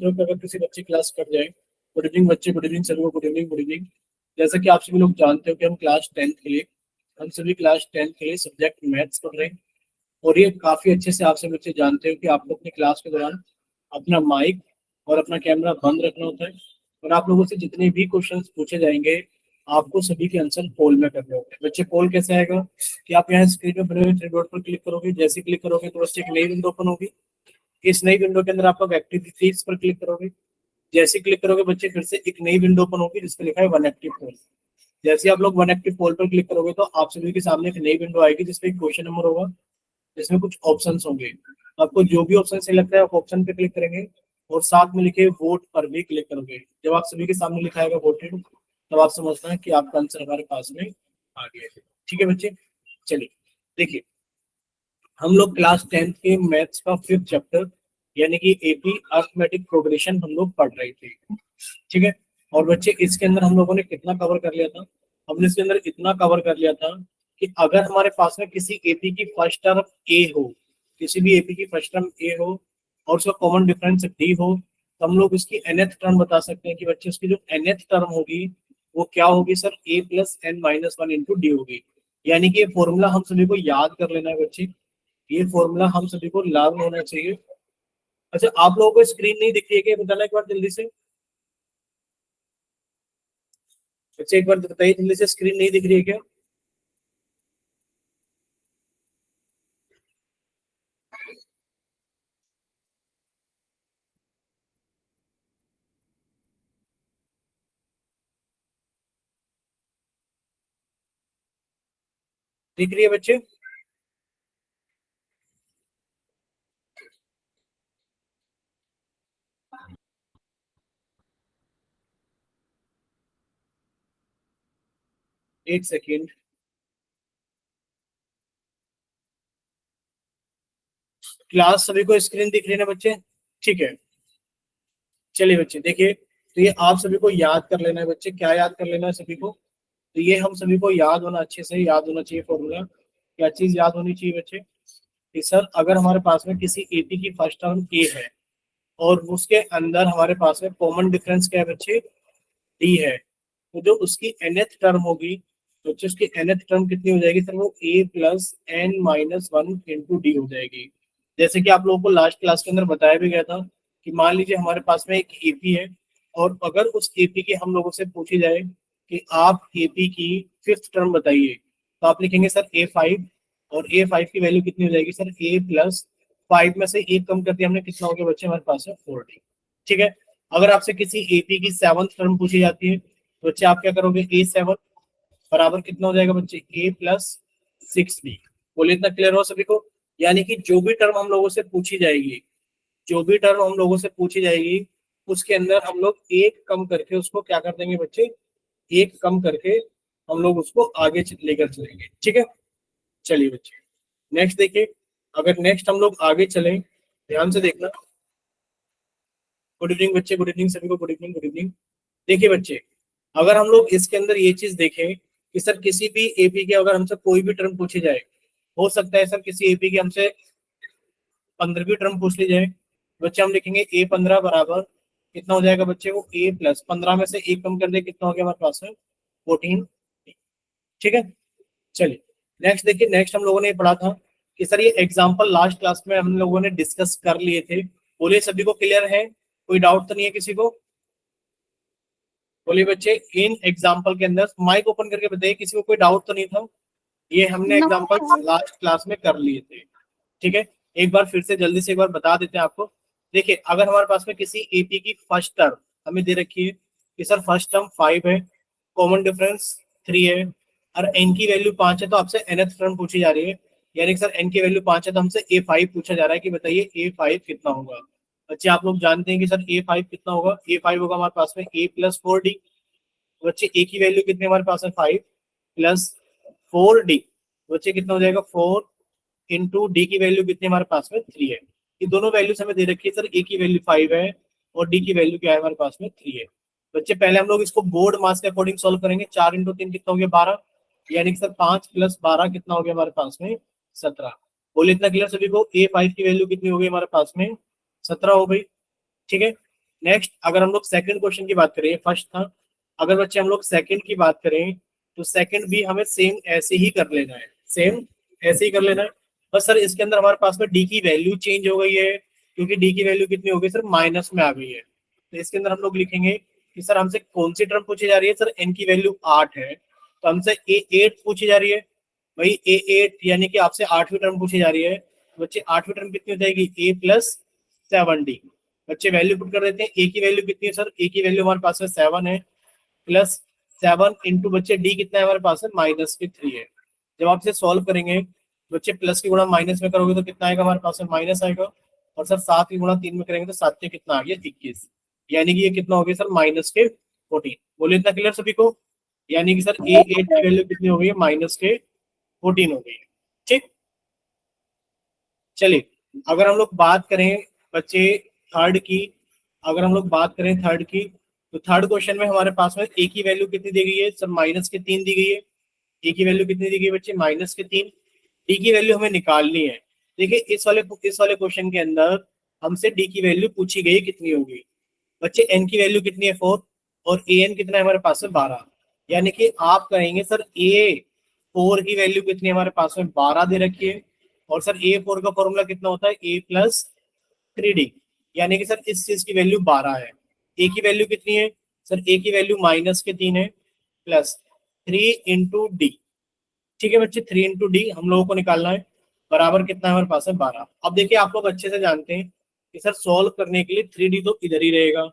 होता है कि अगर किसी बच्चे क्लास कट जाए, गुड इवनिंग बच्चे, good evening sir, good evening good evening. जैसा कि आप सभी लोग जानते हो कि हम सभी क्लास टेंथ के लिए सब्जेक्ट मैथ्स पढ़ रहे हैं। और ये काफी अच्छे से आप सब बच्चे जानते हो कि आपको अपनी क्लास के दौरान अपना माइक और अपना कैमरा बंद रखना होता है। और आप लोगों से जितने भी क्वेश्चंस पूछे जाएंगे, आपको सभी के आंसर पोल में करने होंगे। बच्चे, पोल कैसे आएगा कि आप यहाँ स्क्रीन में बने हुए थ्री डॉट पर क्लिक करोगे, जैसे क्लिक करोगे तो उससे एक नई विंडो ओपन होगी। इस नई विंडो के अंदर आप लोग एक्टिविटीज पर क्लिक करोगे, जैसे क्लिक करोगे बच्चे फिर से एक नई विंडो ओपन होगी जिसपे लिखा है वन एक्टिव पोल। जैसे आप लोग वन एक्टिव पोल पर क्लिक करोगे तो आप सभी के सामने एक नई विंडो आएगी जिसपे एक क्वेश्चन नंबर होगा, जिसमें कुछ ऑप्शंस होंगे। आपको जो भी ऑप्शन से लगता है आप ऑप्शन पे क्लिक करेंगे और साथ में लिखे वोट पर भी क्लिक करोगे। जब आप सभी के सामने लिखा है वोटेड, तब आप समझना है कि आपका आंसर हमारे पास में आ गया है। ठीक है बच्चे, चलिए देखिए, हम लोग क्लास टेंथ के मैथ्स का फिफ्थ चैप्टर यानी कि एपी अर्थमेटिक प्रोग्रेशन हम लोग पढ़ रहे थे। ठीक है, और बच्चे इसके अंदर हम लोगों ने कितना कवर कर लिया था? हमने इसके अंदर इतना कवर कर लिया था कि अगर हमारे पास में किसी एपी की फर्स्ट टर्म ए हो, किसी भी एपी की फर्स्ट टर्म ए हो और उसका कॉमन डिफरेंस डी हो, तो हम लोग इसकी nth टर्म बता सकते हैं कि बच्चे उसकी जो nth टर्म होगी वो क्या होगी sir? A plus n minus one into d होगी। यानी कि ये फॉर्मूला हम सभी को याद कर लेना है बच्चे, ये फॉर्मूला हम सभी को लागू होना चाहिए। अच्छा, आप लोगों को स्क्रीन नहीं दिख रही है क्या? बताना एक बार जल्दी से बच्चे, एक बार बताइए जल्दी से, स्क्रीन नहीं दिख रही है क्या? दिख रही है बच्चे? एक सेकेंड, क्लास सभी को स्क्रीन दिख रही है ना बच्चे? ठीक है, चलिए बच्चे देखिए, तो ये आप सभी को याद कर लेना है बच्चे। क्या याद कर लेना है सभी को? तो ये हम सभी को याद होना, अच्छे से याद होना चाहिए फॉर्मूला। क्या चीज याद होनी चाहिए बच्चे? कि सर अगर हमारे पास में किसी एपी की फर्स्ट टर्म ए है और उसके अंदर हमारे पास में कॉमन डिफरेंस क्या है बच्चे? डी है, तो जो उसकी nth टर्म होगी, तो बच्चे उसकी nth टर्म कितनी हो जाएगी सर? वो a plus n minus one into d हो जाएगी। जैसे कि आप लोगों को लास्ट क्लास के अंदर बताया भी गया था कि मान लीजिए हमारे पास में एक एपी है और अगर उस एपी की हम लोगों से पूछी जाए कि आप एपी की फिफ्थ टर्म बताइए, तो आप लिखेंगे सर A5, और A5 की वैल्यू कितनी हो जाएगी सर? a प्लस फाइव में से एक कम कर दिया हमने, कितना हो गया बच्चे हमारे पास है? 40। ठीक है, अगर आपसे किसी एपी की सेवंथ टर्म पूछी जाती है तो बच्चे आप क्या करोगे? A7 बराबर कितना हो जाएगा बच्चे? a plus six b. बोले इतना क्लियर हो सभी को? यानी कि जो भी टर्म हम लोगों से पूछी जाएगी, जो भी टर्म हम लोगों से पूछी जाएगी, उसके अंदर हम लोग एक कम करके उसको क्या कर देंगे बच्चे? एक कम करके हम लोग उसको आगे लेकर चलेंगे। ठीक है, चलिए बच्चे नेक्स्ट देखिए। अगर नेक्स्ट हम लोग आगे चलें, ध्यान से देखना। गुड इवनिंग बच्चे, गुड इवनिंग सभी को, गुड इवनिंग गुड इवनिंग। देखिए बच्चे, अगर हम लोग इसके अंदर ये चीज देखें कि सर किसी भी एपी के अगर हमसे कोई भी टर्म पूछी जाए, हो सकता है सर किसी एपी के हमसे 15वीं टर्म पूछ ली जाए, बच्चे हम लिखेंगे A15 बराबर कितना हो जाएगा बच्चे? वो a प्लस 15 में से एक कम कर दे, कितना हो गया हमारे पास में? 14। ठीक है, चलिए नेक्स्ट देखिए। नेक्स्ट हम लोगों ने पढ़ा था कि सर ये एग्जाम्पल लास्ट क्लास में हम लोगों ने डिस्कस कर लिए थे। बोलिए सभी को क्लियर है? कोई डाउट तो नहीं है किसी को? बोलिए बच्चे, इन एग्जाम्पल के अंदर माइक ओपन करके बताइए, किसी को कोई डाउट तो नहीं था? ये हमने एग्जाम्पल लास्ट क्लास में कर लिए थे। ठीक है, एक बार फिर से जल्दी से एक बार बता देते हैं आपको। देखिए, अगर हमारे पास में किसी एपी की फर्स्ट टर्म हमें दे रखी है कि सर फर्स्ट टर्म 5 है, कॉमन डिफरेंस 3 है, और एन की वैल्यू 5 है, तो आपसे nth टर्म पूछी जा रही है। यानी कि सर एन की वैल्यू 5 है तो हमसे A5 पूछा जा रहा है कि बताइए A5 कितना होगा। बच्चे आप लोग जानते हैं कि सर A5 कितना होगा? A5 होगा हमारे पास में a प्लस 4D। बच्चे ए की वैल्यू कितनी हमारे पास है? 5 प्लस 4D। बच्चे कितना हो जाएगा? 4 इंटू डी की वैल्यू कितनी हमारे पास में? 3 है। ये दोनों वैल्यूज हमें दे रखी है सर, ए की वैल्यू 5 है और डी की वैल्यू क्या है हमारे पास में? 3 है। बच्चे पहले हम लोग इसको बोर्ड मास के अकॉर्डिंग सोल्व करेंगे। 4 इंटू 3 कितना हो गया? 12। यानी कि सर 5 प्लस 12 कितना हो गया हमारे पास में? 17। बोले इतना क्लियर सभी को? A5 की वैल्यू कितनी हो गई हमारे पास में? 17 हो गई। ठीक है, नेक्स्ट अगर हम लोग सेकंड क्वेश्चन की बात करें, फर्स्ट था, अगर बच्चे हम लोग सेकंड की बात करें तो सेकंड भी हमें सेम ऐसे ही कर लेना है, सेम ऐसे ही कर लेना है। बस सर इसके अंदर हमारे पास में डी की वैल्यू चेंज हो गई है, क्योंकि डी की वैल्यू कितनी हो गई सर, माइनस में आ गई है। तो इसके अंदर हम लोग लिखेंगे कि सर हमसे कौन सी टर्म पूछी जा रही है, सर एन की वैल्यू 8 है, तो हमसे ए 8 पूछी जा रही है। भाई ए 8 यानी कि आपसे 8वीं टर्म पूछी जा रही है। बच्चे 8वीं टर्म कितनी हो जाएगी, ए प्लस 7डी। बच्चे वैल्यू पुट कर देते हैं, ए की वैल्यू कितनी है सर, ए की वैल्यू हमारे पास में 7 है, प्लस 7 इंटू बच्चे डी कितना है हमारे पास में, माइनस के 3 है। जब आप इसे सॉल्व करेंगे बच्चे प्लस की गुणा माइनस में करोगे तो कितना आएगा हमारे पास में, माइनस आएगा। और सर 7 की गुणा 3 में करेंगे तो 7 के कितना आ गया, 21। यानी कि ये कितना हो गया सर, माइनस के 14। बोलिए इतना क्लियर सभी को। यानी कि सर ए 8 की वैल्यू कितनी हो गई है, माइनस के 14 हो गई है। ठीक, चलिए अगर हम लोग बात करें बच्चे थर्ड की, अगर हम लोग बात करें थर्ड की, तो थर्ड क्वेश्चन में हमारे पास में ए की वैल्यू कितनी दी गई है सर, माइनस के 3 दी गई है। ए की वैल्यू कितनी दी गई है बच्चे, माइनस के 3। डी की वैल्यू हमें निकालनी है। देखिए इस वाले क्वेश्चन के अंदर हमसे डी की वैल्यू पूछी गई कितनी होगी। बच्चे एन की वैल्यू कितनी है 4, और ए एन कितना है हमारे पास में 12। यानी कि आप कहेंगे सर ए 4 की वैल्यू कितनी है हमारे पास में, 12 दे रखी है। और सर ए 4 का फॉर्मूला कितना होता है, ए प्लस 3डी। यानी कि सर इस चीज की वैल्यू 12 है। ए की वैल्यू कितनी है सर, ए की वैल्यू माइनस के 3 है, प्लस 3 इंटू डी। ठीक है बच्चे, 3 इंटू डी हम लोगों को निकालना है, बराबर कितना है हमारे पास है, 12। अब देखिए आप लोग अच्छे से जानते हैं कि सर सॉल्व करने के लिए 3D तो इधर ही रहेगा।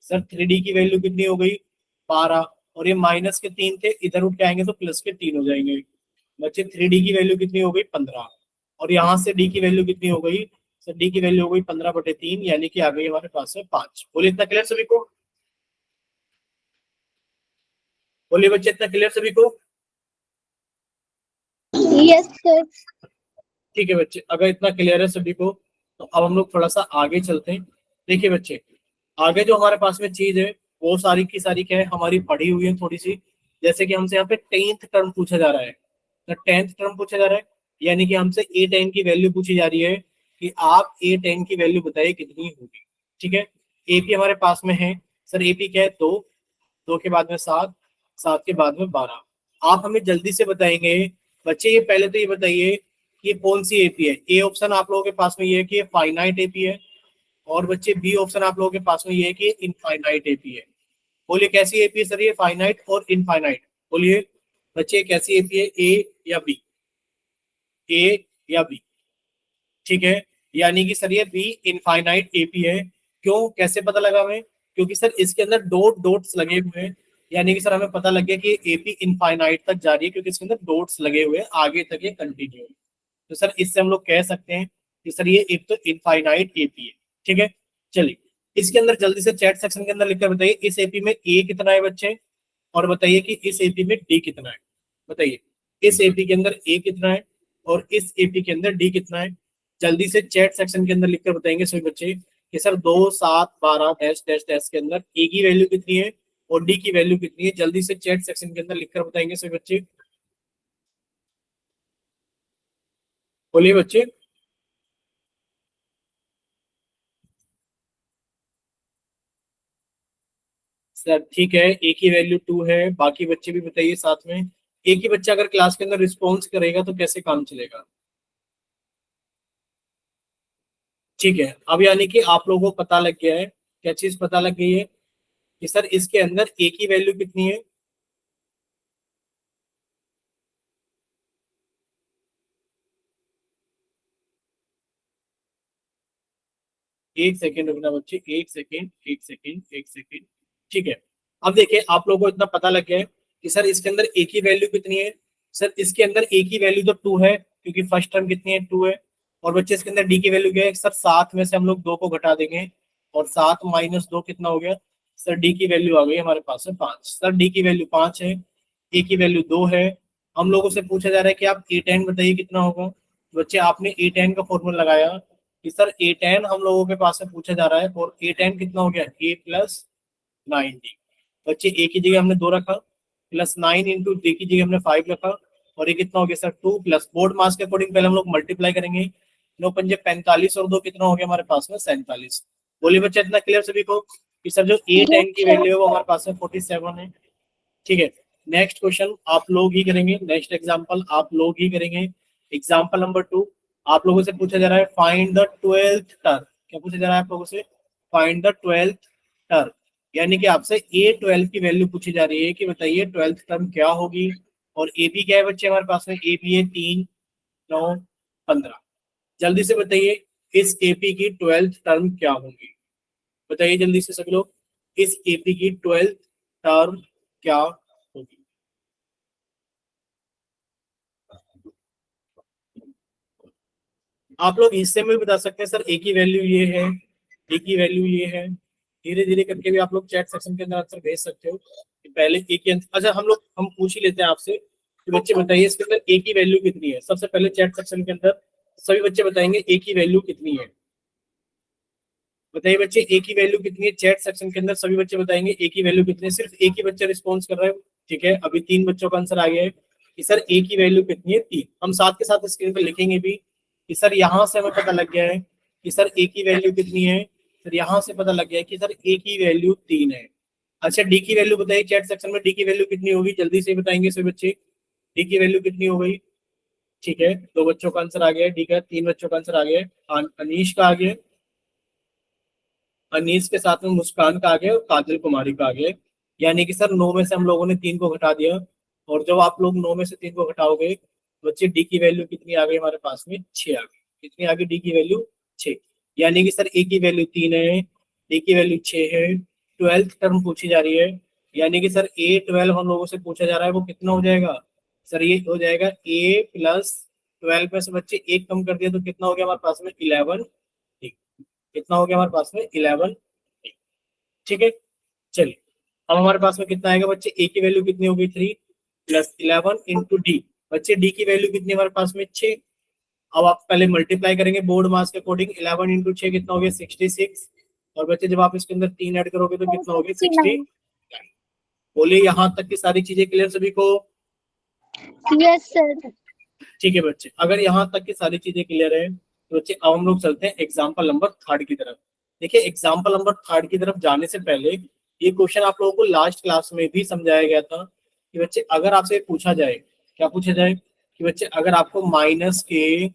सर 3D की वैल्यू कितनी हो गई, 12, और ये माइनस के 3 थे, इधर उठ के आएंगे तो प्लस के 3 हो जाएंगे। बच्चे 3D की वैल्यू कितनी हो गई, 15, और यहाँ से डी की वैल्यू कितनी हो गई सर, डी की वैल्यू हो गई 15/3, यानी कि आ गई हमारे पास में 5। बोलिए इतना क्लियर सभी को, बोलिए बच्चे इतना क्लियर सभी को। Yes sir. ठीक है बच्चे, अगर इतना क्लियर है सभी को तो अब हम लोग थोड़ा सा आगे चलते हैं। देखिए बच्चे, आगे जो हमारे पास में चीज है वो सारी की सारी क्या है, हमारी पढ़ी हुई है थोड़ी सी। जैसे कि हमसे यहाँ पे 10th टर्म पूछा जा रहा है, तो 10th टर्म पूछा जा रहा है, यानी कि हमसे ए 10 की वैल्यू पूछी जा रही है कि आप ए 10 की वैल्यू बताइए कितनी होगी। ठीक है, एपी हमारे पास में है सर, एपी क्या है, 2, 2 के बाद में 7, 7 के बाद में 12। आप हमें जल्दी से बताएंगे बच्चे, ये पहले तो ये बताइए कि ये कौन सी एपी है। ए ऑप्शन आप लोगों के पास में ये है कि ये फाइनाइट एपी है, और बच्चे बी ऑप्शन आप लोगों के पास में ये है कि ये इनफाइनाइट एपी है। बोलिए कैसी एपी है सर, ये फाइनाइट और इनफाइनाइट। बोलिए बच्चे कैसी एपी है, ए या बी, ए या बी। ठीक है, यानी कि सर ये बी इनफाइनाइट एपी है। क्यों, कैसे पता लगा हमें, क्योंकि सर इसके अंदर डॉट्स लगे हुए हैं, यानी कि सर हमें पता लग गया कि एपी इनफाइनाइट तक जा रही है, क्योंकि इसके अंदर डॉट्स लगे हुए हैं, आगे तक ये कंटिन्यू है। तो सर इससे हम लोग कह सकते हैं कि सर ये एक तो इनफाइनाइट एपी है। ठीक है, चलिए इसके अंदर जल्दी से चैट सेक्शन के अंदर लिखकर बताइए इस एपी में ए कितना है बच्चे, और बताइए कि इस एपी में डी कितना है। बताइए इस एपी के अंदर ए कितना है और इस एपी के अंदर डी कितना है। जल्दी से चैट सेक्शन के अंदर लिखकर बताएंगे सभी बच्चे कि सर 2, 7, 12 डैश डैश डैश के अंदर ए की वैल्यू कितनी है और डी की वैल्यू कितनी है। जल्दी से चैट सेक्शन के अंदर लिखकर बताएंगे सभी बच्चे, बोलिए बच्चे। सर ठीक है, ए की वैल्यू 2 है, बाकी बच्चे भी बताइए साथ में। एक ही बच्चा अगर क्लास के अंदर रिस्पॉन्स करेगा तो कैसे काम चलेगा। ठीक है, अब यानी कि आप लोगों को पता लग गया है, क्या चीज पता लग गई है कि सर इसके अंदर ए की वैल्यू कितनी है। एक सेकेंड रुकना बच्चे, एक सेकेंड, एक सेकेंड, एक सेकेंड। ठीक है, अब देखिए आप लोगों को इतना पता लग गया है कि सर इसके अंदर ए की वैल्यू कितनी है। सर इसके अंदर ए की वैल्यू तो 2 है, क्योंकि फर्स्ट टर्म कितनी है, 2 है। और बच्चे इसके अंदर डी की वैल्यू क्या है सर, 7 में से हम लोग 2 को घटा देंगे, और 7 माइनस 2 कितना हो गया सर, डी की वैल्यू आ गई हमारे पास में 5। सर डी की वैल्यू 5 है, ए की वैल्यू 2 है। हम लोगों से पूछा जा रहा है कि आप ए 10 बताइए कितना होगा। तो बच्चे आपने ए 10 का फॉर्मूला लगाया कि सर ए 10 हम लोगों के पास में पूछा जा रहा है, और ए 10 कितना हो गया, ए प्लस 9डी। बच्चे ए की जगह हमने 2 रखा, प्लस 9 इंटू डी की जगह हमने 5 रखा, और ये कितना हो गया सर 2, प्लस बोर्ड मास के अकॉर्डिंग पहले हम लोग मल्टीप्लाई करेंगे। 9 पंजे 45 और 2 कितना हो गया हमारे पास में 47। बोलिए बच्चे इतना क्लियर सभी को। कि सर जो A10 की वैल्यू है वो हमारे पास में 47 है। ठीक है, नेक्स्ट क्वेश्चन आप लोग ही करेंगे, नेक्स्ट एग्जांपल आप लोग ही करेंगे। एग्जांपल नंबर 2, आप लोगों से पूछा जा रहा है फाइंड द 12th टर्म। क्या पूछा जा रहा है आप लोगों से? फाइंड द 12th टर्म, यानी कि आपसे A12 की वैल्यू पूछी जा रही है कि बताइए 12th टर्म क्या होगी। और ए बी क्या है बच्चे हमारे पास में? ए बी है 3, 9, 15। जल्दी से बताइए इस एपी की 12th टर्म क्या होगी? बताइए जल्दी से सभी लोग, इस एपी की 12th टर्म क्या होगी? आप लोग हिस्से में भी बता सकते हैं सर ए की वैल्यू ये है, ए की वैल्यू ये है। धीरे धीरे करके भी आप लोग चैट सेक्शन के अंदर आंसर भेज सकते हो कि पहले ए की अच्छा हम पूछ ही लेते हैं आपसे कि बच्चे बताइए इसके अंदर ए की वैल्यू कितनी है। सबसे पहले चैट सेक्शन के अंदर सभी बच्चे बताएंगे ए की वैल्यू कितनी है। बताइए बच्चे ए की वैल्यू कितनी है? चैट सेक्शन के अंदर सभी बच्चे बताएंगे ए की वैल्यू कितनी है। सिर्फ एक ही बच्चा रिस्पॉन्स कर रहा है। ठीक है, अभी 3 बच्चों का आंसर आ गया है कि सर ए की वैल्यू कितनी है? 3। हम साथ के साथ स्क्रीन पर लिखेंगे भी कि सर यहाँ से हमें पता लग गया है कि सर ए की वैल्यू कितनी है। सर यहाँ से पता लग गया है कि सर ए की वैल्यू 3 है। अच्छा, डी की वैल्यू बताइए चैट सेक्शन में, डी की वैल्यू कितनी होगी? जल्दी से बताएंगे सभी बच्चे, डी की वैल्यू कितनी हो गई? ठीक है, 2 बच्चों का आंसर आ गया है, डी का 3 बच्चों का आंसर आ गया है, अनीश का आ गया, अनीस के साथ में मुस्कान का आ गया और काजल कुमारी का आ गया। यानी कि सर 9 में से हम लोगों ने 3 को घटा दिया। और जब आप लोग 9 में से 3 को घटाओगे बच्चे डी की वैल्यू कितनी आ गई हमारे पास में? 6 आ गई। कितनी आ गई डी की वैल्यू? 6। यानी कि सर ए की वैल्यू 3 है, डी की वैल्यू 6 है। 12th टर्म पूछी जा रही है, यानी कि सर A12 हम लोगों से पूछा जा रहा है, वो कितना हो जाएगा? सर ये हो जाएगा A+12 में से बच्चे एक कम कर दिया तो कितना हो गया हमारे पास में? 11। कितना हो गया हमारे पास में? 11। ठीक है, चलिए अब हमारे पास में कितना आएगा बच्चे? ए की वैल्यू कितनी होगी? 3 + 11 इंटू डी। बच्चे डी की वैल्यू कितनी हमारे पास में? 6। अब आप पहले मल्टीप्लाई करेंगे बोर्ड मास के अकॉर्डिंग। 11 इंटू 6 कितना हो गया? 66। और बच्चे जब आप इसके अंदर 3 ऐड करोगे तो कितना हो गया? 60। बोलिए यहाँ तक की सारी चीजें क्लियर सभी को? Yes sir. ठीक है बच्चे, अगर यहाँ तक की सारी चीजें क्लियर है तो बच्चे अब हम लोग चलते हैं एग्जाम्पल नंबर 3 की तरफ। देखिए एग्जाम्पल नंबर 3 की तरफ जाने से पहले ये क्वेश्चन आप लोगों को लास्ट क्लास में भी समझाया गया था कि बच्चे अगर आपसे पूछा जाए, क्या पूछा जाए कि बच्चे अगर आपको माइनस के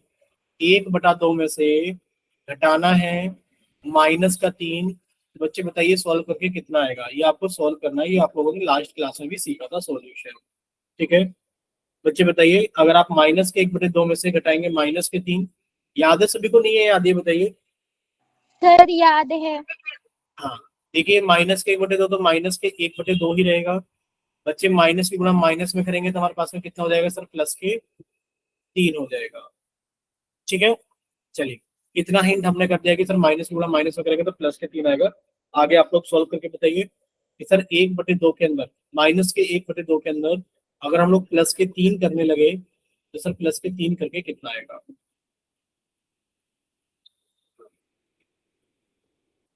1/2 में से घटाना है -3, तो बच्चे बताइए सॉल्व करके कितना आएगा। ये आपको सॉल्व करना है, ये आप लोगों ने लास्ट क्लास में भी सीखा था सॉल्यूशन। ठीक है बच्चे बताइए, अगर आप -1/2 में से घटाएंगे -3, याद है सभी को? नहीं है याद? ये बताइए। सर याद है। हाँ, देखिए -1/2 तो -1/2 ही रहेगा। बच्चे माइनस की गुणा माइनस में करेंगे तो हमारे पास में कितना हो जाएगा सर? +3 हो जाएगा। ठीक है, चलिए इतना हिंट हमने कर दिया कि सर माइनस की गुणा माइनस में करेंगे तो +3 आएगा। आगे आप लोग सॉल्व करके बताइए कि सर 1/2 के अंदर, -1/2 के अंदर अगर हम लोग +3 करने लगे तो सर +3 करके कितना आएगा?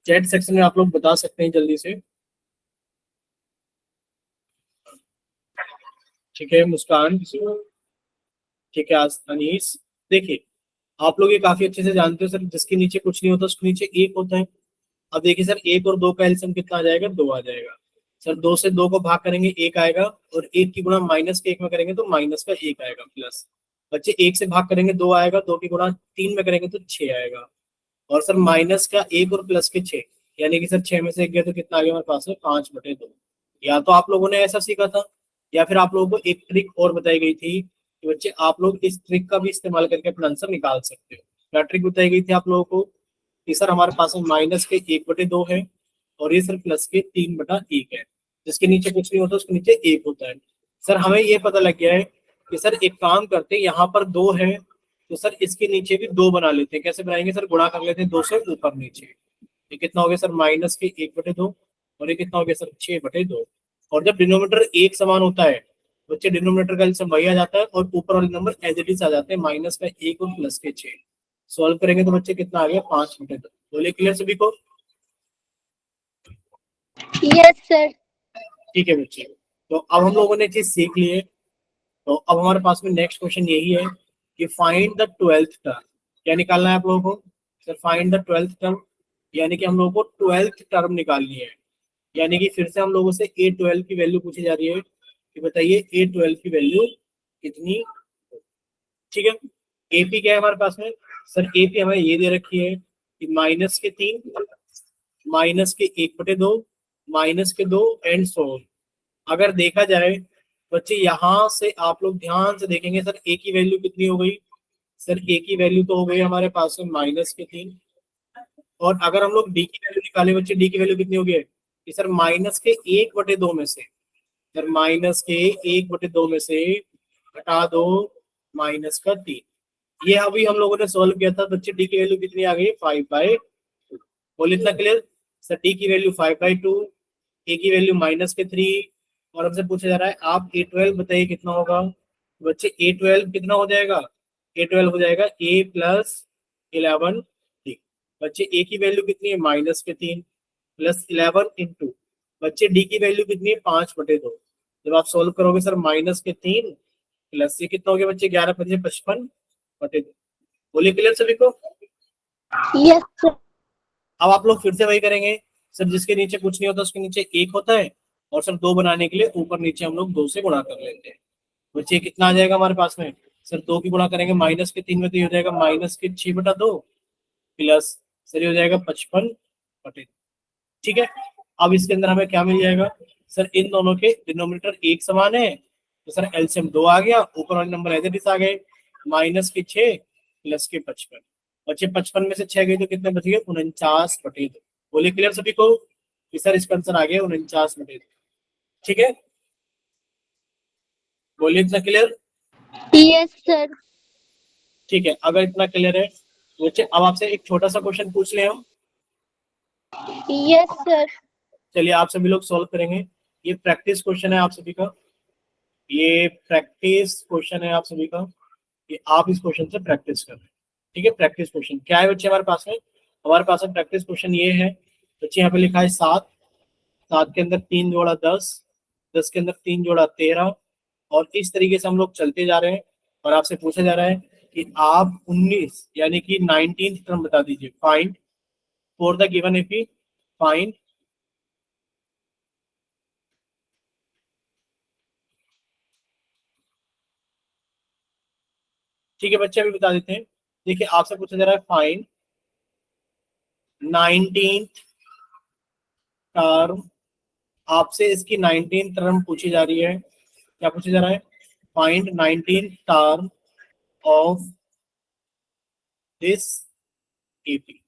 चैट सेक्शन में आप लोग बता सकते हैं जल्दी से। ठीक है मुस्कान, ठीक है अनीस। देखिए आप लोग ये काफी अच्छे से जानते हो सर, जिसके नीचे कुछ नहीं होता उसके नीचे एक होता है। अब देखिए सर 1 और 2 का एलसीएम कितना आ जाएगा? 2 आ जाएगा। सर 2 से 2 को भाग करेंगे 1 आएगा, और 1 की गुणा -1 में करेंगे तो -1 आएगा प्लस। बच्चे 1 से भाग करेंगे 2 आएगा, 2 की गुणा 3 में करेंगे तो 6 आएगा। और सर माइनस का 1 और प्लस के 6, यानी कि सर 6 में से 1 गया तो कितना आ गया हमारे पास में? 5/2। या तो आप लोगों ने ऐसा सीखा था, या फिर आप लोगों को एक ट्रिक और बताई गई थी कि बच्चे आप लोग इस ट्रिक का भी इस्तेमाल करके अपना आंसर निकाल सकते हो। क्या ट्रिक बताई गई थी आप लोगों को कि सर हमारे पास में माइनस के 1/2 है और ये सर प्लस के 3/1 है। जिसके नीचे कुछ नहीं होता उसके नीचे 1 होता है। सर हमें ये पता लग गया है कि सर एक काम करते हैं, यहाँ पर 2 है तो सर इसके नीचे भी 2 बना लेते हैं। कैसे बनाएंगे सर? गुणा कर लेते हैं 2 से ऊपर नीचे। ये कितना हो गया सर? माइनस के 1/2, और ये कितना हो गया सर? 6/2। और जब डिनोमिनेटर एक समान होता है बच्चे, डिनोमिनेटर का एलसीएम वही आ जाता है और ऊपर वाले नंबर एज इट इज आ जाते हैं, माइनस का 1 और प्लस के 6। सॉल्व करेंगे तो बच्चे कितना आ गया? 5/2। बोले क्लियर सभी को? Yes sir. ठीक है बच्चे, तो अब हम लोगों ने चीज सीख ली है। तो अब हमारे पास में नेक्स्ट क्वेश्चन यही है कि फाइंड द 12th टर्म। क्या निकालना है आप लोगों को? Sir find the 12th term, यानी कि हम लोगों को 12th टर्म निकालनी है। यानी कि फिर से हम लोगों से A12 की वैल्यू पूछी जा रही है कि बताइए A12 की वैल्यू कितनी। ठीक है, एपी क्या है हमारे पास में? सर एपी हमें ये दे रखी है कि -3, -1/2, -2 एंड सो ऑन। अगर देखा जाए बच्चे, यहां से आप लोग ध्यान से देखेंगे, सर ए की वैल्यू कितनी हो गई? सर ए की वैल्यू तो हो गई हमारे पास में -3। और अगर हम लोग डी की वैल्यू निकाले बच्चे, डी की वैल्यू कितनी हो गई है? कि सर -1/2 में से, सर -1/2 में से घटा दो -3। ये अभी हम लोगों ने सॉल्व किया था बच्चे, डी की वैल्यू कितनी आ गई? 5/2। बोल इतना क्लियर? सर डी की वैल्यू 5/2, ए की वैल्यू -3, और हमसे पूछा जा रहा है आप A12 बताइए कितना होगा। बच्चे A12 कितना हो जाएगा? A12 हो जाएगा A+11 डी। बच्चे ए की वैल्यू कितनी है? -3 +11 इंटू, बच्चे डी की वैल्यू कितनी है? 5/2। जब आप सोल्व करोगे सर -3 प्लस ये कितना हो गया बच्चे? 11×5 = 55/2। बोलिए क्लियर सभी को? Yes sir. अब आप लोग फिर से वही करेंगे। सर जिसके नीचे कुछ नहीं होता उसके नीचे 1 होता है, और सर 2 बनाने के लिए ऊपर नीचे हम लोग 2 से गुणा कर लेते हैं। बच्चे कितना आ जाएगा हमारे पास में? सर 2 की गुणा करेंगे -3 में तो ये हो जाएगा -6/2 प्लस, सर ये हो जाएगा 55/2। ठीक है, अब इसके अंदर हमें क्या मिल जाएगा? सर इन दोनों के डिनोमिनेटर एक समान है, तो सर एलसीएम 2 आ गया, ऊपर वाले नंबर एज इट इज आ गए, -6 + 55। बच्चे 55 में से 6 गए तो कितने बच गए? 49/2। बोलिए क्लियर सभी को कि सर इसका आंसर आ गया 49/2। ठीक है, बोलिए इतना क्लियर? Yes sir. ठीक है, अगर इतना क्लियर है तो बच्चे अब आपसे एक छोटा सा क्वेश्चन पूछ ले हम। Yes sir. चलिए आप सभी लोग सॉल्व करेंगे। ये प्रैक्टिस क्वेश्चन है आप सभी का, ये प्रैक्टिस क्वेश्चन है आप सभी का, कि आप इस क्वेश्चन से प्रैक्टिस कर रहे हैं। ठीक है, प्रैक्टिस क्वेश्चन क्या है बच्चे हमारे पास में? हमारे पास में प्रैक्टिस क्वेश्चन ये है बच्चे, यहाँ पे लिखा है 7, 7 के अंदर 3 जोड़ा 10, 10 के अंदर 3 जोड़ा 13, और इस तरीके से हम लोग चलते जा रहे हैं। और आपसे पूछा जा रहा है कि आप 19 यानी कि 19th टर्म बता दीजिए। Find for the given AP, find ठीक है बच्चे, अभी बता देते हैं। देखिए आपसे पूछा जा रहा है फाइंड 19th टर्म, आपसे इसकी 19th टर्म पूछी जा रही है। क्या पूछा जा रहा है? Find 19th term of this AP.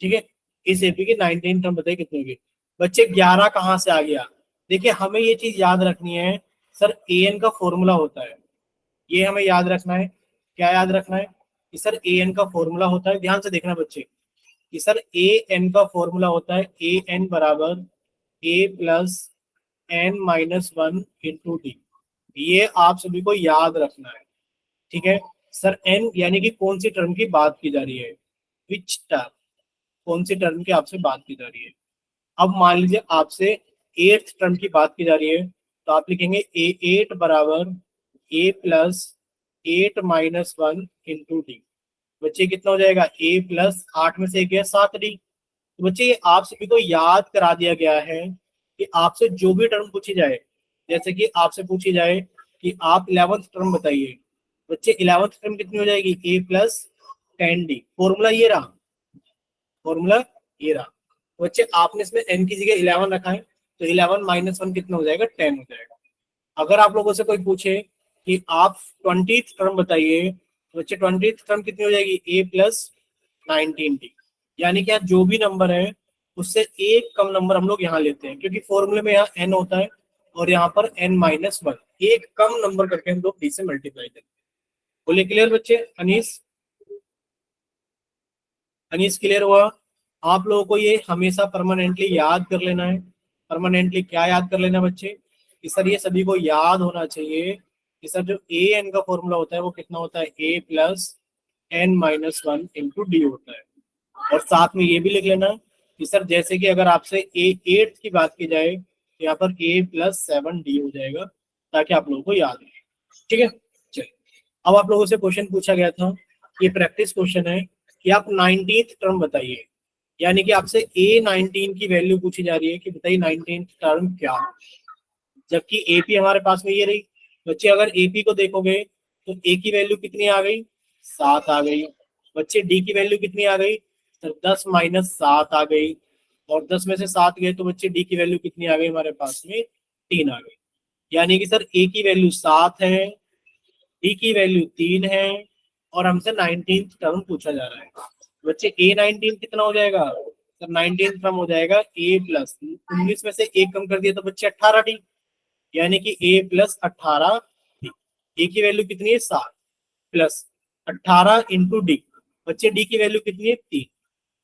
ठीक है, इस एपी की 19th टर्म बताइए कितनी होगी। बच्चे 11 कहाँ से आ गया? देखिए हमें ये चीज याद रखनी है, सर an का फॉर्मूला होता है, ये हमें याद रखना है। क्या याद रखना है? कि सर an का फॉर्मूला होता है, ध्यान से देखना बच्चे, कि सर an का फॉर्मूला होता है an बराबर a+n-1 × d। ये आप सभी को याद रखना है। ठीक है, सर n यानी कि कौन सी टर्म की बात की जा रही है, विच टर्म, कौन सी टर्म की आपसे बात की जा रही है। अब मान लीजिए आपसे 8th टर्म की बात की जा रही है, तो आप लिखेंगे a8 बराबर a+8-1 × d। बच्चे कितना हो जाएगा? a+8 में से एक गया 7d। तो बच्चे ये आप सभी को याद करा दिया गया है कि आपसे जो भी टर्म पूछी जाए, जैसे कि आपसे पूछी जाए कि आप 11th टर्म बताइए, बच्चे 11th टर्म कितनी हो जाएगी? a+10d। फॉर्मूला ये रहा, फॉर्मूला ये रहा। बच्चे आपने इसमें n की जगह 11 रखा है, तो 11-1 कितना हो जाएगा? 10 हो जाएगा। अगर आप लोगों से कोई पूछे कि आप 20th टर्म बताइए, तो बच्चे 20th टर्म कितनी हो जाएगी? a+19d। यानी कि यहाँ जो भी नंबर है उससे एक कम नंबर हम लोग यहाँ लेते हैं, क्योंकि फॉर्मूले में यहाँ n होता है और यहाँ पर n-1, एक कम नंबर करके हम लोग d से मल्टीप्लाई करते हैं। बोलिए क्लियर बच्चे? अनीस, अनीस क्लियर हुआ? आप लोगों को ये हमेशा परमानेंटली याद कर लेना है। परमानेंटली क्या याद कर लेना बच्चे? कि सर ये सभी को याद होना चाहिए कि सर जो ए एन का फॉर्मूला होता है वो कितना होता है? a+n-1 × d होता है। और साथ में ये भी लिख लेना कि सर जैसे कि अगर आपसे a8 की बात की जाए तो यहाँ पर a+7d हो जाएगा, ताकि आप लोगों को याद रहे। ठीक है, चलिए अब आप लोगों से क्वेश्चन पूछा गया था, ये प्रैक्टिस क्वेश्चन है कि आप 19th टर्म बताइए। यानी कि आपसे A19 की वैल्यू पूछी जा रही है कि बताइए 19 टर्म क्या है, जबकि AP हमारे पास में ये रही। बच्चे अगर AP को देखोगे तो A की वैल्यू कितनी आ गई, 7 आ गई। बच्चे D की वैल्यू कितनी आ गई, तो 10 माइनस 7 आ गई। और 10 में से 7 गए तो बच्चे D की वैल्यू कितनी आ गई हमारे पास में, 3 आ गई। यानी कि सर A की वैल्यू 7 है, D की वैल्यू 3 है, और हमसे 19 टर्म पूछा जा रहा है। बच्चे A19 कितना हो जाएगा, सर 19 टर्म हो जाएगा A प्लस 19 में से एक कम कर दिया तो बच्चे 18 डी, यानी कि A प्लस 18 डी। ए की वैल्यू कितनी है, 7 प्लस 18 इंटू डी। बच्चे डी की वैल्यू कितनी है, 3।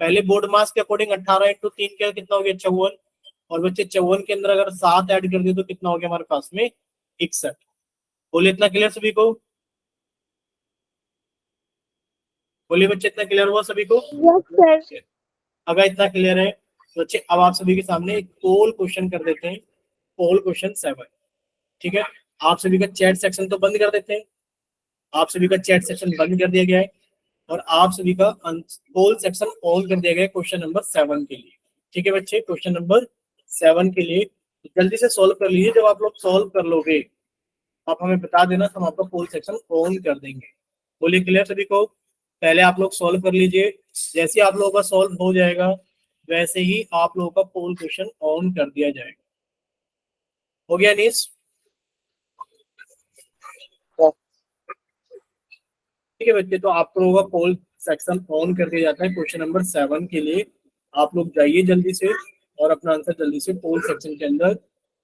पहले बोर्ड मास के अकॉर्डिंग 18 इंटू 3 क्या कितना हो गया, 54। और बच्चे 54 के अंदर अगर 7 ऐड कर दिए तो कितना हो गया हमारे पास में, 61। बोले इतना क्लियर सभी को, बोलिए बच्चे इतना क्लियर हुआ सभी को। Yes sir. अगर इतना क्लियर है तो बच्चे अब आप सभी के सामने एक पोल क्वेश्चन कर देते हैं, पोल क्वेश्चन 7। ठीक है, आप सभी का चैट सेक्शन तो बंद कर देते हैं, आप सभी का चैट सेक्शन बंद कर दिया गया है, और आप सभी का पोल सेक्शन ऑन कर दिया गया है क्वेश्चन नंबर 7 के लिए। ठीक है बच्चे, क्वेश्चन नंबर 7 के लिए तो जल्दी से सॉल्व कर लीजिए। जब आप लोग सॉल्व कर लोगे आप हमें बता देना, हम आपका पोल सेक्शन ऑन कर देंगे। बोलिए क्लियर सभी को, पहले आप लोग सॉल्व कर लीजिए, जैसे आप लोगों का सॉल्व हो जाएगा वैसे ही आप लोगों का पोल क्वेश्चन ऑन कर दिया जाएगा। हो गया नीस, ठीक है बच्चे, तो आप लोगों का पोल सेक्शन ऑन कर दिया जाता है क्वेश्चन नंबर 7 के लिए। आप लोग जाइए जल्दी से और अपना आंसर जल्दी से पोल सेक्शन के अंदर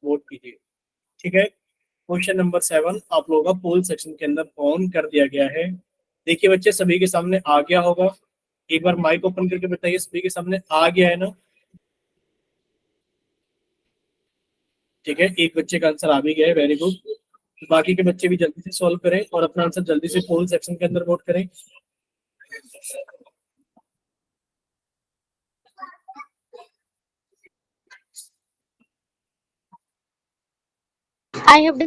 वोट कीजिए। ठीक है, क्वेश्चन नंबर 7 आप लोगों का पोल सेक्शन के अंदर ऑन कर दिया गया है। देखिए बच्चे सभी के सामने आ गया होगा, एक बार माइक ओपन करके बताइए सभी के सामने आ गया है ना। ठीक है, एक बच्चे का आंसर आ भी गया है, वेरी गुड। बाकी के बच्चे भी जल्दी से सॉल्व करें और अपना आंसर जल्दी से पोल सेक्शन के अंदर वोट करें। आई हैव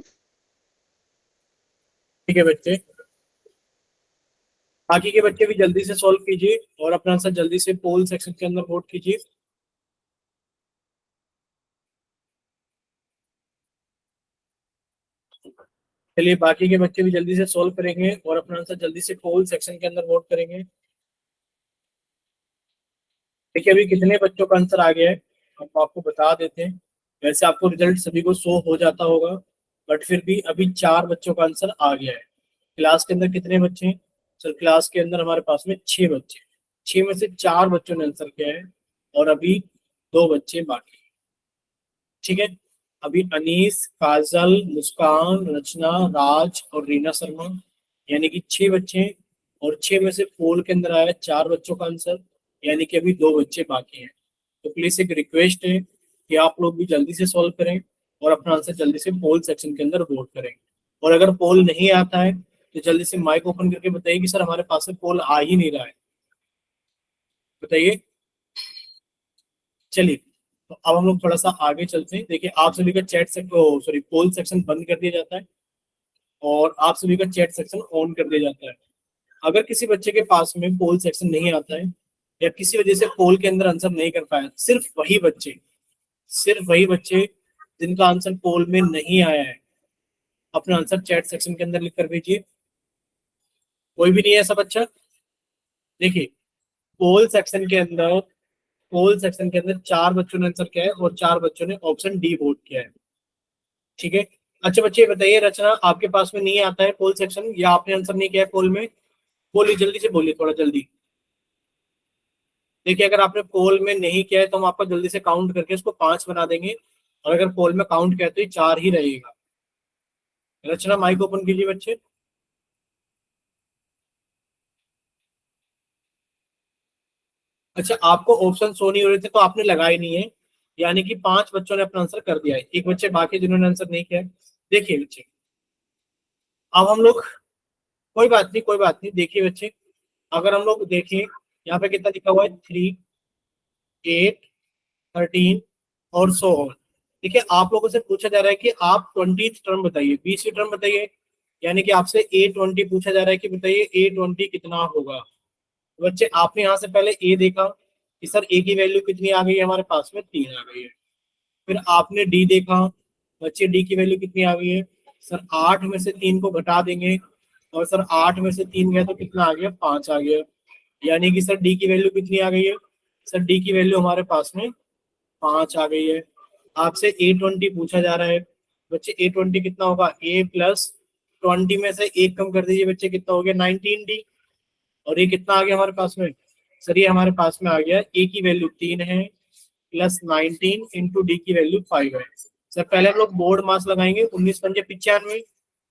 ठीक है बच्चे, बाकी के बच्चे भी जल्दी से सॉल्व कीजिए और अपना आंसर जल्दी से पोल सेक्शन के अंदर वोट कीजिए। चलिए बाकी के बच्चे भी जल्दी से सॉल्व करेंगे और अपना आंसर जल्दी से पोल सेक्शन के अंदर वोट करेंगे। देखिए अभी कितने बच्चों का आंसर आ गया है हम आपको बता देते हैं। वैसे आपको रिजल्ट सभी को शो हो जाता होगा, बट फिर भी अभी 4 बच्चों का आंसर आ गया है। क्लास के अंदर कितने बच्चे हैं, सर क्लास के अंदर हमारे पास में 6 बच्चे, 6 में से 4 बच्चों ने आंसर किया है और अभी 2 बच्चे बाकी हैं। ठीक है, अभी अनीस, काजल, मुस्कान, रचना, राज और रीना शर्मा, यानी कि 6 बच्चे हैं, और 6 में से पोल के अंदर आया 4 बच्चों का आंसर, यानी कि अभी 2 बच्चे बाकी हैं। तो प्लीज एक रिक्वेस्ट है कि आप लोग भी जल्दी से सॉल्व करें और अपना आंसर जल्दी से पोल सेक्शन के अंदर वोट करें। और अगर पोल नहीं आता है तो जल्दी से माइक ओपन करके बताइए कि सर हमारे पास में पोल आ ही नहीं रहा है, बताइए। चलिए, तो अब हम लोग थोड़ा सा आगे चलते हैं। देखिए आप सभी का chat section, sorry poll section बंद कर दिया जाता है और आप सभी का चैट सेक्शन ऑन कर दिया जाता है। अगर किसी बच्चे के पास में पोल सेक्शन नहीं आता है या किसी वजह से पोल के अंदर आंसर नहीं कर पाया, सिर्फ वही बच्चे जिनका आंसर पोल में नहीं आया है अपना आंसर चैट सेक्शन के अंदर लिख कर भेजिए। कोई भी नहीं है ऐसा बच्चा, देखिए पोल सेक्शन के अंदर, पोल सेक्शन के अंदर 4 बच्चों ने आंसर किया है और 4 बच्चों ने ऑप्शन डी वोट किया है। ठीक है, अच्छा बच्चे बताइए, रचना आपके पास में नहीं आता है पोल सेक्शन या आपने आंसर नहीं किया है पोल में, बोलिए जल्दी से, बोलिए थोड़ा जल्दी। देखिए अगर आपने पोल में नहीं किया है तो हम आपको जल्दी से काउंट करके इसको 5 बना देंगे, और अगर पोल में काउंट किया तो ये 4 ही रहेगा। रचना माइक ओपन कीजिए बच्चे। अच्छा आपको ऑप्शन शो नहीं हो रहे थे तो आपने लगाए नहीं है, यानी कि 5 बच्चों ने अपना आंसर कर दिया है, एक बच्चे बाकी जिन्होंने आंसर नहीं किया है। देखिए बच्चे अब हम लोग, कोई बात नहीं कोई बात नहीं, देखिए बच्चे अगर हम लोग देखें यहाँ पे कितना लिखा हुआ है, 3, 8, 13 और सो ऑन। देखिए आप लोगों से पूछा जा रहा है कि आप 20th टर्म बताइए, 20वीं टर्म बताइए, यानी कि आपसे A20 पूछा जा रहा है कि बताइए A20 कितना होगा। तो बच्चे आपने यहाँ से पहले ए देखा, कि सर ए की वैल्यू कितनी आ गई है हमारे पास में, 3 आ गई है। फिर आपने डी देखा बच्चे, डी की वैल्यू कितनी आ गई है, सर 8 में से 3 को घटा देंगे, और सर 8 में से 3 गया तो कितना आ गया, 5 आ गया। यानी कि सर डी की वैल्यू कितनी आ गई है, सर डी की वैल्यू हमारे पास में 5 आ गई है। आपसे A20 पूछा जा रहा है बच्चे, A20 कितना होगा, A+20 में से एक कम कर दीजिए बच्चे, कितना हो गया, 19D। और ये कितना आ गया हमारे पास में, सर ये हमारे पास में आ गया, ए की वैल्यू 3 है प्लस 19 इंटू डी की वैल्यू 5 है। सर पहले हम लोग बोर्ड मास लगाएंगे, 19×5 = 95,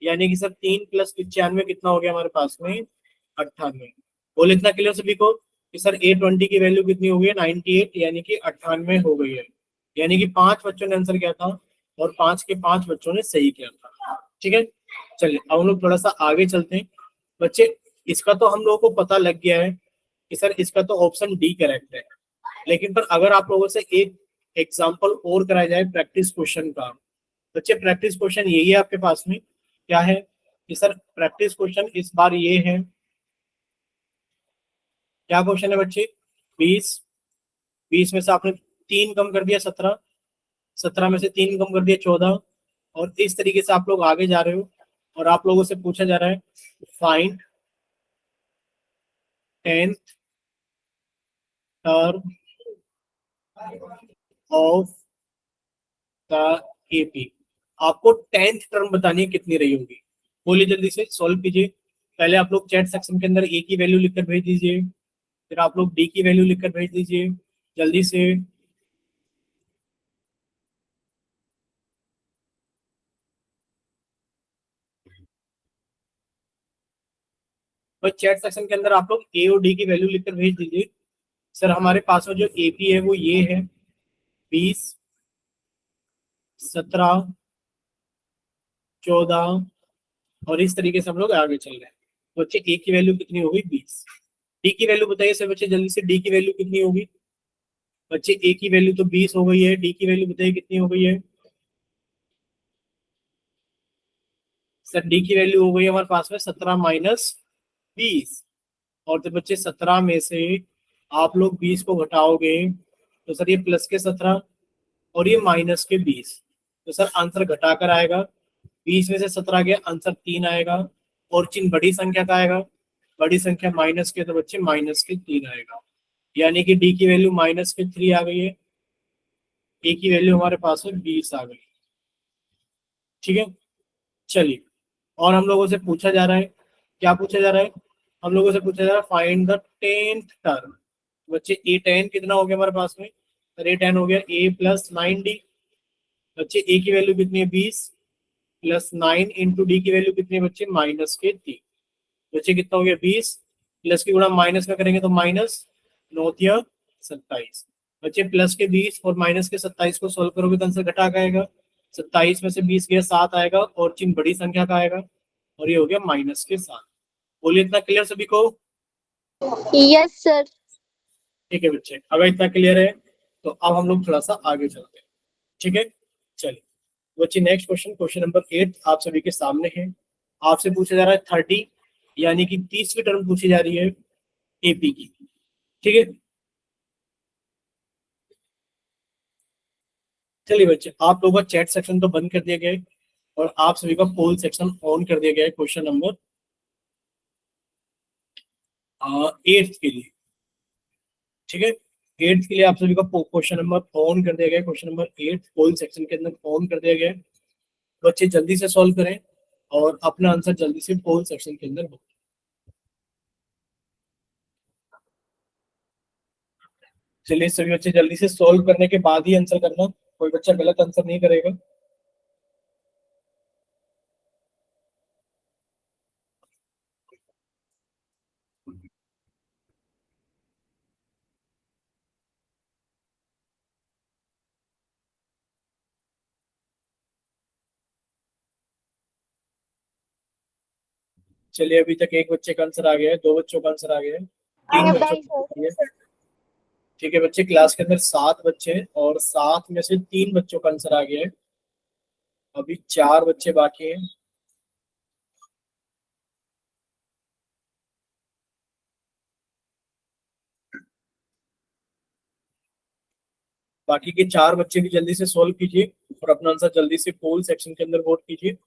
यानी कि सर 3 + 95 कितना हो गया हमारे पास में, 98। बोल इतना क्लियर सभी को कि सर A20 की वैल्यू कितनी हो गई है, 98, यानी कि 98 हो गई है। यानी कि 5 बच्चों ने आंसर किया था और 5 के 5 बच्चों ने सही किया था। ठीक है, चलिए अब हम लोग थोड़ा सा आगे चलते हैं बच्चे। इसका तो हम लोगों को पता लग गया है कि सर इसका तो ऑप्शन डी करेक्ट है, लेकिन पर अगर आप लोगों से एक एग्जांपल और कराया जाए प्रैक्टिस क्वेश्चन का, बच्चे प्रैक्टिस क्वेश्चन यही है आपके पास में, क्या है कि सर प्रैक्टिस क्वेश्चन इस बार ये है, क्या क्वेश्चन है बच्चे, 20 में से आपने 3 कम कर दिया 17, 17 में से 3 कम कर दिया 14, और इस तरीके से आप लोग आगे जा रहे हो। और आप लोगों से पूछा जा रहा है find 10th term of the AP. आपको 10th टर्म बतानी है कितनी रही होगी, बोलिए जल्दी से सॉल्व कीजिए। पहले आप लोग चैट सेक्शन के अंदर ए की वैल्यू लिखकर भेज दीजिए, फिर आप लोग डी की वैल्यू लिखकर भेज दीजिए जल्दी से। बस चैट सेक्शन के अंदर आप लोग ए और डी की वैल्यू लिखकर भेज दीजिए। सर हमारे पास में जो एपी है वो ये है, 20, 17, 14, और इस तरीके से हम लोग आगे चल रहे हैं। तो बच्चे ए की वैल्यू कितनी होगी, 20। डी की वैल्यू बताइए सर बच्चे जल्दी से, डी की वैल्यू कितनी होगी, बच्चे ए की वैल्यू तो 20 हो गई है, डी की वैल्यू बताइए कितनी हो गई है, सर डी की वैल्यू हो गई है हमारे पास में 17 - 20। और तो बच्चे 17 में से आप लोग 20 को घटाओगे तो सर ये प्लस के 17 और ये माइनस के 20, तो सर आंसर घटा कर आएगा। 20 में से 17 गया, आंसर 3 आएगा। और चिन्ह बड़ी संख्या का आएगा, बड़ी संख्या माइनस के, तो बच्चे माइनस के 3 आएगा। यानी कि डी की वैल्यू -3 आ गई है, ए की वैल्यू हमारे पास में 20 आ गई। ठीक है, चलिए और हम लोगों से पूछा जा रहा है, क्या पूछा जा रहा है, हम लोगों से पूछा जा रहा है फाइंड द 10th टर्म। बच्चे A10 कितना हो गया हमारे पास में, अरे 10 हो गया A+9D। बच्चे ए की वैल्यू कितनी है, 20 प्लस 9 इंटू डी की वैल्यू कितनी है बच्चे, -3। बच्चे कितना हो गया, 20 प्लस की गुणा माइनस में करेंगे तो माइनस, 9×3 = 27। बच्चे प्लस के 20 और माइनस के 27 को सोल्व करोगे तो आंसर घटा का आएगा। 27 में से 20 गया 7 आएगा, और चिन्ह बड़ी संख्या का आएगा, और ये हो गया -7। बोलिए इतना क्लियर सभी को, यस सर। ठीक है बच्चे अगर इतना क्लियर है तो अब हम लोग थोड़ा सा आगे चलते हैं। ठीक है, चलिए बच्चे नेक्स्ट क्वेश्चन, क्वेश्चन नंबर 8 आप सभी के सामने है। आपसे पूछा जा रहा है 30, यानी कि 30वीं टर्म पूछी जा रही है एपी की। ठीक है, चलिए बच्चे आप लोगों का चैट सेक्शन तो बंद कर दिया गया है और आप सभी का पोल सेक्शन ऑन कर दिया गया है क्वेश्चन नंबर 8 के लिए। ठीक है, 8 के लिए आप सभी का क्वेश्चन नंबर ऑन कर दिया गया है, क्वेश्चन नंबर 8 पोल सेक्शन के अंदर ऑन कर दिया गया है। बच्चे जल्दी से सॉल्व करें और अपना आंसर जल्दी से पोल सेक्शन के अंदर हो। चलिए सभी बच्चे जल्दी से सॉल्व करने के बाद ही आंसर करना, कोई बच्चा गलत आंसर नहीं करेगा। चलिए अभी तक एक बच्चे का आंसर आ गया है, 2 बच्चों का आंसर आ गया है, 3 बच्चों का आंसर है। ठीक है बच्चे, क्लास के अंदर 7 बच्चे हैं और 7 में से 3 बच्चों का आंसर आ गया है, अभी 4 बच्चे बाकी हैं। बाकी के 4 बच्चे भी जल्दी से सॉल्व कीजिए और अपना आंसर जल्दी से पोल सेक्शन के अंदर वोट कीजिए।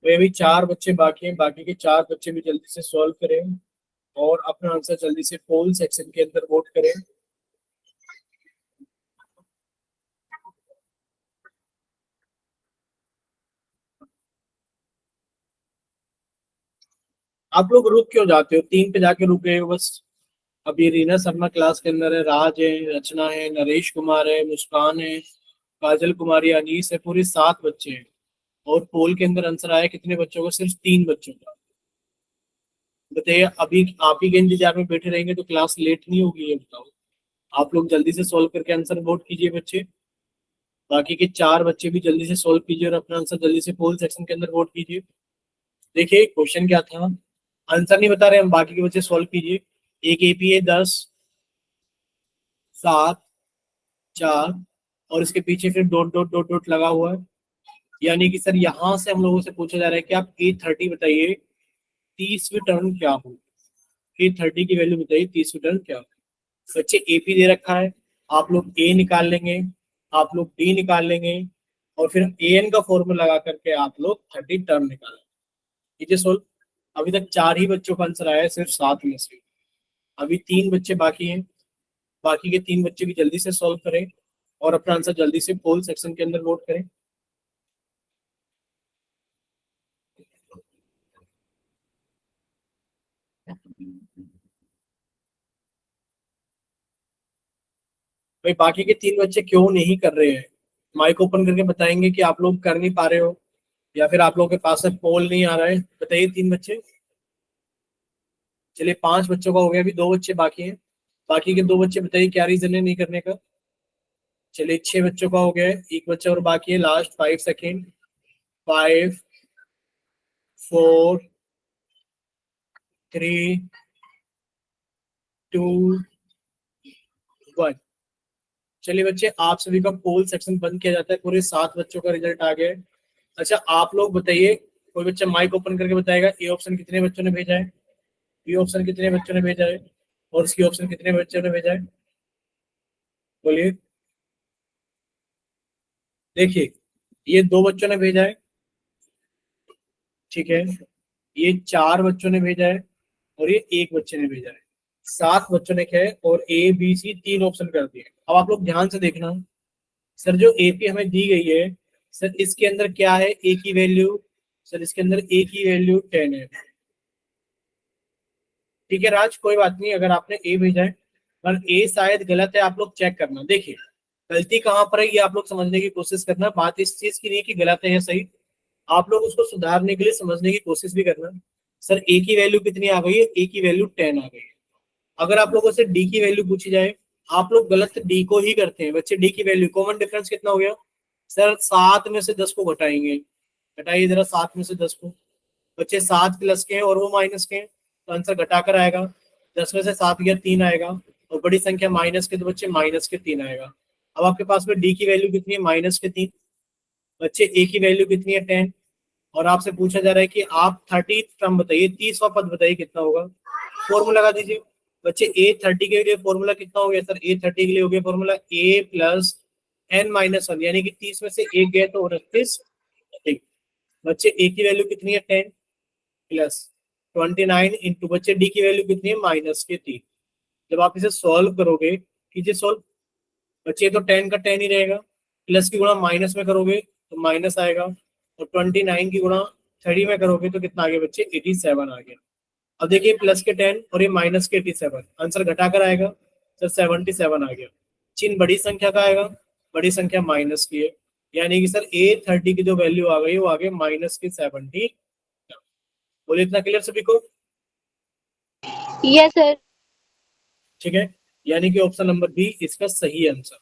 तो अभी 4 बच्चे बाकी हैं, बाकी के 4 बच्चे भी जल्दी से सॉल्व करें और अपना आंसर जल्दी से पोल सेक्शन के अंदर वोट करें। आप लोग रुक क्यों जाते हो? 3 पे जाके रुक गए हो बस। अभी रीना शर्मा क्लास के अंदर है, राज है, रचना है, नरेश कुमार है, मुस्कान है, काजल कुमारी, अनीस है, पूरे 7 बच्चे हैं। और पोल के अंदर आंसर आया कितने बच्चों का? सिर्फ 3 बच्चों का। बताइए, अभी आप ही के इंतजार में बैठे रहेंगे तो क्लास लेट नहीं होगी, ये बताओ। आप लोग जल्दी से सॉल्व करके आंसर वोट कीजिए बच्चे। बाकी के 4 बच्चे भी जल्दी से सॉल्व कीजिए और अपना आंसर जल्दी से पोल सेक्शन के अंदर वोट कीजिए। देखिए क्वेश्चन क्या था, आंसर नहीं बता रहे हम, बाकी के बच्चे सॉल्व कीजिए। एक एपी है 10, 7, 4 और इसके पीछे फिर डॉट डॉट डॉट डॉट लगा हुआ है। यानी कि सर यहाँ से हम लोगों से पूछा जा रहा है कि आप A30 बताइए 30वीं टर्म क्या हो। A30 की वैल्यू बताइए 30वीं टर्म क्या हो। बच्चे एपी दे रखा है, आप लोग ए निकाल लेंगे, आप लोग डी निकाल लेंगे और फिर एन का फॉर्मूला लगा करके आप लोग 30 टर्म निकालेंगे। ठीक है सोल्व। अभी तक 4 ही बच्चों का आंसर आया है, सिर्फ 7 में से। अभी 3 बच्चे बाकी हैं, बाकी के 3 बच्चे भी जल्दी से सॉल्व करें और अपना आंसर जल्दी से पोल सेक्शन के अंदर वोट करें। भाई बाकी के 3 बच्चे क्यों नहीं कर रहे हैं? माइक ओपन करके बताएंगे कि आप लोग कर नहीं पा रहे हो या फिर आप लोगों के पास में पोल नहीं आ रहा है। बताइए 3 बच्चे। चलिए 5 बच्चों का हो गया, अभी 2 बच्चे बाकी हैं। बाकी के 2 बच्चे बताइए क्या रीजन है नहीं करने का। चलिए 6 बच्चों का हो गया है, एक बच्चा और बाकी है, लास्ट 5 सेकेंड। 5, 4, 3, 2, 1। चलिए बच्चे, आप सभी का पोल सेक्शन बंद किया जाता है, पूरे 7 बच्चों का रिजल्ट आ गया है। अच्छा आप लोग बताइए, कोई बच्चा माइक ओपन करके बताएगा ए ऑप्शन कितने बच्चों ने भेजा है, बी ऑप्शन कितने बच्चों ने भेजा है और सी ऑप्शन कितने बच्चों ने भेजा है? बोलिए। देखिए ये 2 बच्चों ने भेजा है, ठीक है, ये 4 बच्चों ने भेजा है और ये 1 बच्चे ने भेजा है। 7 बच्चों ने क्या है और ए बी सी 3 ऑप्शन कर दिए। अब आप लोग ध्यान से देखना, सर जो एपी हमें दी गई है, सर इसके अंदर क्या है, ए की वैल्यू, सर इसके अंदर ए की वैल्यू 10 है। ठीक है राज, कोई बात नहीं अगर आपने ए भेजा है, पर ए शायद गलत है, आप लोग चेक करना। देखिए गलती कहाँ पर है ये आप लोग समझने की कोशिश करना। बात इस चीज की नहीं कि गलत है या सही, आप लोग उसको सुधारने के लिए समझने की कोशिश भी करना। सर ए की वैल्यू कितनी आ गई है? ए की वैल्यू 10 आ गई है। अगर आप लोगों से डी की वैल्यू पूछी जाए, आप लोग गलत डी को ही करते हैं बच्चे। डी की वैल्यू कॉमन डिफरेंस कितना हो गया? सर 7 में से 10 को घटाएंगे। घटाइए जरा 7 में से 10 को। बच्चे 7 प्लस के हैं और वो माइनस के हैं, तो आंसर घटाकर आएगा। 10 में से 7 गया 3 आएगा, और बड़ी संख्या माइनस के, तो बच्चे माइनस के 3 आएगा। अब आपके पास में डी की वैल्यू कितनी है? -3। बच्चे ए की वैल्यू कितनी है? 10। और आपसे पूछा जा रहा है कि आप 30 टर्म बताइए, 30वां पद बताइए कितना होगा। फॉर्मूला लगा दीजिए बच्चे। A30 के लिए फॉर्मूला कितना हो गया सर? A30 के लिए हो गया फॉर्मूला A+n-1, यानी कि 30 में से 1 गया तो 29। ठीक, बच्चे ए की वैल्यू कितनी है? 10 प्लस 29 इंटू, बच्चे डी की वैल्यू कितनी है? -3। जब आप इसे सॉल्व करोगे, कीजिए सॉल्व। बच्चे तो 10 का 10 ही रहेगा, प्लस की गुणा माइनस में करोगे तो माइनस आएगा, और 29 की गुणा 30 में करोगे तो कितना आ गया बच्चे? 87 आ गया। अब देखिए प्लस के 10 और ये माइनस के 87, आंसर घटाकर आएगा सर 77 आ गया। चिन्ह बड़ी संख्या का आएगा, बड़ी संख्या माइनस की है, यानी कि सर A30 की जो वैल्यू आ गई वो आ गई -70। बोले इतना क्लियर सभी को? Yes, sir. ठीक है, यानी कि ऑप्शन नंबर बी इसका सही आंसर।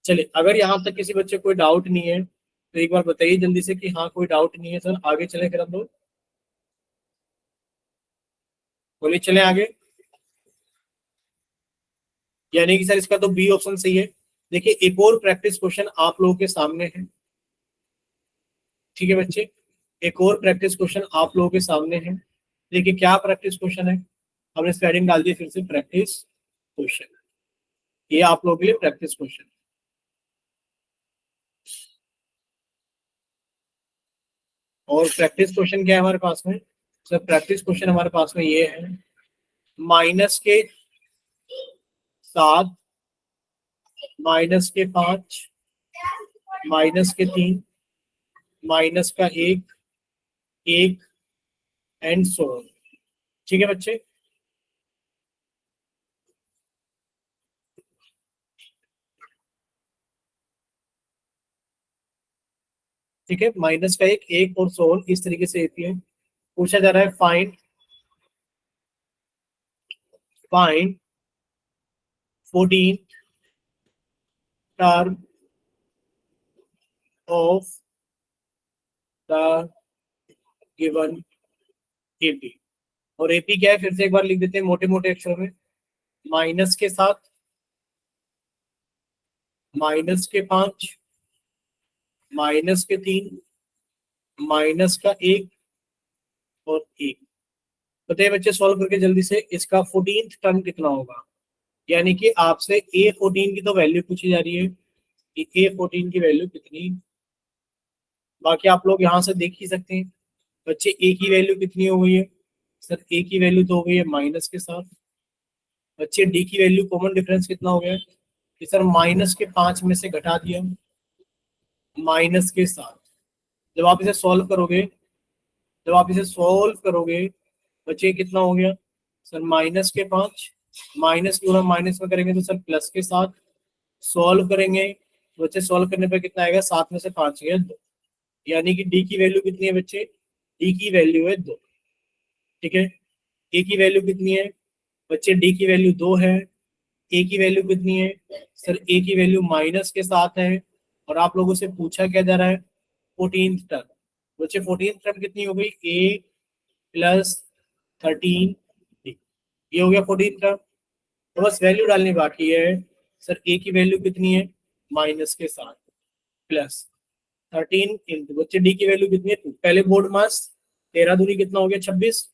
चलिए अगर यहाँ तक किसी बच्चे कोई डाउट नहीं है तो एक बार बताइए जल्दी से कि हाँ कोई डाउट नहीं है सर, आगे चले फिर हम लोग। बोलिए चले आगे। यानी कि सर इसका तो बी ऑप्शन सही है। देखिए एक और प्रैक्टिस क्वेश्चन आप लोगों के सामने है। ठीक है बच्चे, एक और प्रैक्टिस क्वेश्चन आप लोगों के सामने है। देखिए क्या प्रैक्टिस क्वेश्चन है, हमने स्पेलिंग डाल दी फिर से प्रैक्टिस क्वेश्चन, ये आप लोगों के लिए प्रैक्टिस क्वेश्चन। और प्रैक्टिस क्वेश्चन क्या है हमारे पास में सर, प्रैक्टिस क्वेश्चन हमारे पास में ये है, -7, -5, -3, -1, 1 एंड सो ऑन। ठीक है बच्चे, ठीक है, -1, 1 और सो ऑन, इस तरीके से एपी है। पूछा जा रहा है find 14 term of the given AP. और एपी क्या है फिर से एक बार लिख देते हैं मोटे मोटे अक्षरों में, माइनस के साथ, -5, -3, -1 और 1। बताइए बच्चे सॉल्व करके जल्दी से, इसका 14th टर्म कितना होगा। यानी कि आपसे A14 की तो वैल्यू पूछी जा रही है कि A14 की वैल्यू कितनी। बाकी आप लोग यहाँ से देख ही सकते हैं बच्चे, ए की वैल्यू कितनी हो गई है सर, ए की वैल्यू तो हो गई है माइनस के साथ। बच्चे डी की वैल्यू कॉमन डिफरेंस कितना हो गया कि सर -5 में से घटा दिया माइनस के साथ। जब आप इसे सॉल्व करोगे, बच्चे कितना हो गया सर, -5, माइनस की हम माइनस में करेंगे तो सर प्लस के साथ सॉल्व करेंगे, तो बच्चे सॉल्व करने पर कितना आएगा, 7 में से 5 गया 2। यानी कि डी की वैल्यू कितनी है बच्चे, डी की वैल्यू है 2। ठीक है, ए की वैल्यू कितनी है बच्चे, डी की वैल्यू 2 है। ए की वैल्यू कितनी है सर, ए की वैल्यू माइनस के साथ है। और आप लोगों से पूछा क्या जा रहा है, 14th टर्म। बच्चे 14th टर्म कितनी हो गई, ए प्लस 13, ये हो गया 14th टर्म। तो बस वैल्यू डालनी बाकी है सर, ए की वैल्यू कितनी है माइनस के साथ, प्लस 13 इंटू बच्चे डी की वैल्यू कितनी है 2। पहले बोर्ड मास 13 दूनी कितना हो गया 26,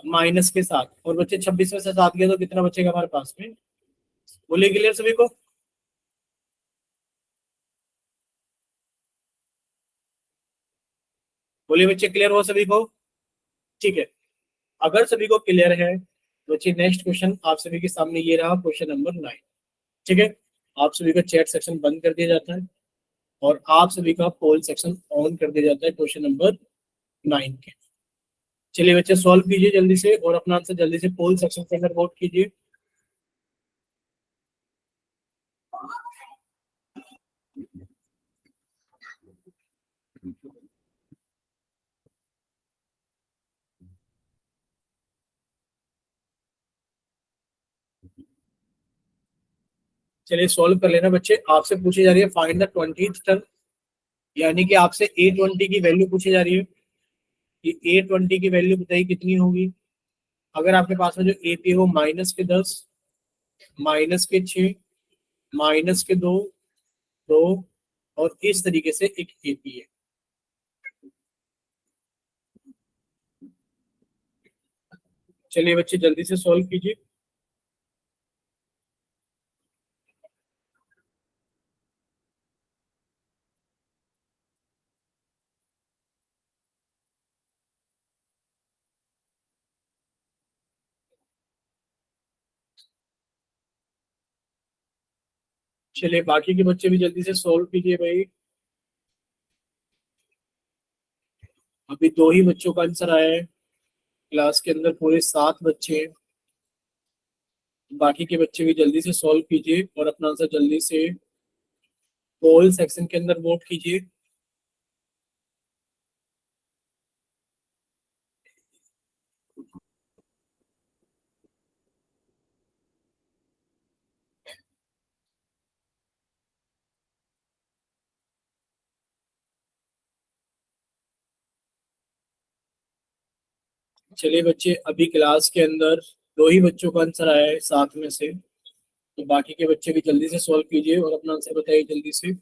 माइनस के साथ, और बच्चे 26 में से 7 गया तो कितना बचेगा हमारे पास में। बोलिए क्लियर सभी को, बोलिए बच्चे क्लियर हो सभी को। ठीक है, अगर सभी को क्लियर है तो बच्चे नेक्स्ट क्वेश्चन आप सभी के सामने ये रहा, क्वेश्चन नंबर 9। ठीक है, आप सभी का चैट सेक्शन बंद कर दिया जाता है और आप सभी का पोल सेक्शन ऑन कर दिया जाता है क्वेश्चन नंबर 9 के। चलिए बच्चे सॉल्व कीजिए जल्दी से और अपना आंसर जल्दी से पोल सेक्शन के अंदर वोट कीजिए। चलिए सॉल्व कर लेना बच्चे, आपसे पूछी जा रही है फाइंड द 20th टर्म। यानी कि आपसे A20 की वैल्यू पूछी जा रही है कि A20 की वैल्यू बताइए कितनी होगी। अगर आपके पास में जो एपी हो -10, -6, -2, 2 और इस तरीके से एक एपी है। चलिए बच्चे जल्दी से सॉल्व कीजिए। चलिए बाकी के बच्चे भी जल्दी से सॉल्व कीजिए भाई। अभी 2 ही बच्चों का आंसर आया है, क्लास के अंदर पूरे 7 बच्चे हैं। बाकी के बच्चे भी जल्दी से सॉल्व कीजिए और अपना आंसर जल्दी से पोल सेक्शन के अंदर वोट कीजिए। चलिए बच्चे अभी क्लास के अंदर 2 ही बच्चों का आंसर आया है 7 में से, तो बाकी के बच्चे भी जल्दी से सॉल्व कीजिए और अपना आंसर बताइए जल्दी से।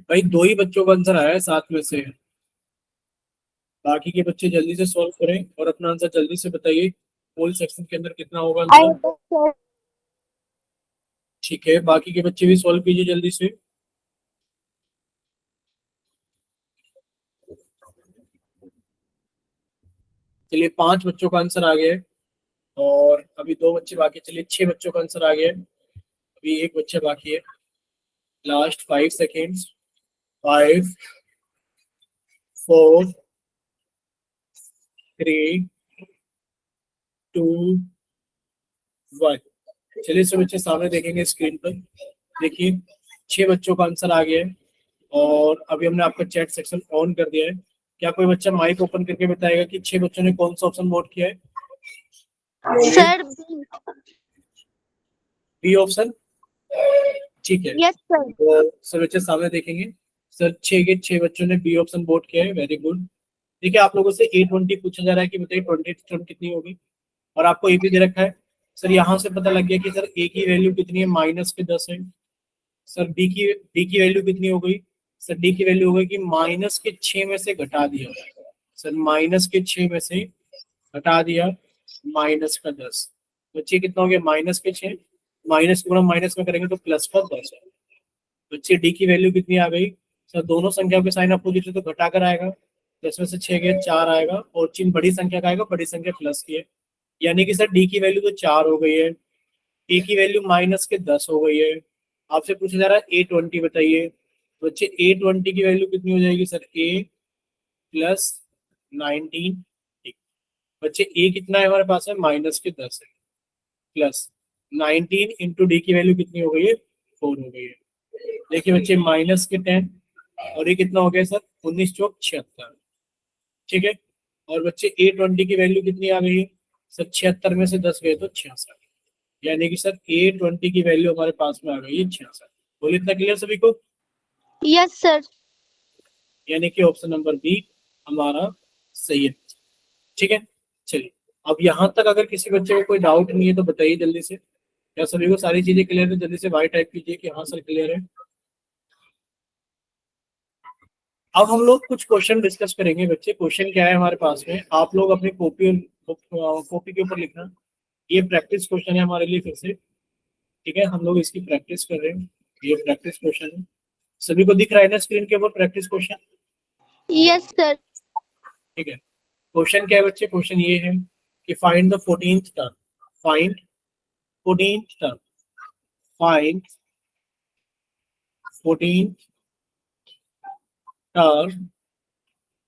भाई 2 ही बच्चों का आंसर आया है 7 में से। बाकी के बच्चे जल्दी से सॉल्व करें और अपना आंसर जल्दी से बताइए। होल सेक्शन के अंदर कितना होगा I आंसर? will, sir. ठीक है, बाकी के बच्चे भी सॉल्व कीजिए जल्दी से। चलिए 5 बच्चों का आंसर आ गया है और अभी 2 बच्चे बाकी। चलिए 6 बच्चों का आंसर आ गया है, अभी एक बच्चा बाकी है। Last 5 seconds. 5, 4, 3, 2, 1। चलिए सब बच्चे सामने देखेंगे स्क्रीन पर। देखिए 6 बच्चों का आंसर आ गया है और अभी हमने आपका चैट सेक्शन ऑन कर दिया है। क्या कोई बच्चा माइक ओपन करके बताएगा कि 6 बच्चों ने कौन सा ऑप्शन वोट किया है? बोलिए। Sir, B. B option. ठीक है, Yes, sir. तो सब बच्चे सामने देखेंगे। सर 6 के 6 बच्चों ने बी ऑप्शन वोट किया है, वेरी गुड। देखिए आप लोगों से A20 पूछा जा रहा है कि बताइए 20 टर्म कितनी होगी, और आपको ए भी दे रखा है। सर यहाँ से पता लग गया कि सर ए की वैल्यू कितनी है, -10 है। सर डी की वैल्यू कितनी हो गई? सर डी की वैल्यू हो गई कि -6 में से घटा दिया। सर -6 में से घटा दिया -10। बच्चे कितना हो गया? -6, माइनस को गुणा माइनस में करेंगे तो +10 है। बच्चे डी की वैल्यू कितनी आ गई? सर दोनों संख्याओं के साइन अपोजिट है तो घटाकर आएगा। 10 में से 6 गए 4 आएगा, और चिन्ह बड़ी संख्या का आएगा, बड़ी संख्या प्लस की है। यानी कि सर डी की वैल्यू तो 4 हो गई है, ए की वैल्यू -10 हो गई है। आपसे पूछा जा रहा है A20 बताइए। तो बच्चे A20 की वैल्यू कितनी हो जाएगी? Sir A +19। ठीक। बच्चे ए कितना है हमारे पास? है -10 है, +19 इंटू डी की वैल्यू कितनी हो गई है? 4 हो गई है। देखिए बच्चे -10 और ये कितना हो गया सर? 19 चौक 76। ठीक है, और बच्चे A20 की वैल्यू कितनी आ गई है? सर 76 में से 10 गए तो 66। यानी कि सर A20 की वैल्यू हमारे पास में आ गई है 66। बोलिए इतना क्लियर सभी को? Yes, sir. यानी कि ऑप्शन नंबर बी हमारा सही है। ठीक है, चलिए अब यहाँ तक अगर किसी बच्चे को कोई डाउट नहीं है तो बताइए जल्दी से। क्या सभी को सारी चीजें क्लियर है? जल्दी से वाई टाइप कीजिए कि हाँ सर क्लियर है। अब हम लोग कुछ क्वेश्चन डिस्कस करेंगे बच्चे। क्वेश्चन क्या है हमारे पास में, आप लोग अपनी कॉपी के ऊपर लिखना। ये प्रैक्टिस क्वेश्चन है हमारे लिए फिर से। ठीक है, हम लोग इसकी प्रैक्टिस कर रहे हैं। ये प्रैक्टिस क्वेश्चन है, सभी को दिख रहा है ना स्क्रीन के ऊपर प्रैक्टिस क्वेश्चन? Yes, sir. ठीक है, क्वेश्चन क्या है बच्चे? क्वेश्चन ये है कि find the 14th term. Find 14th term. Find 14th term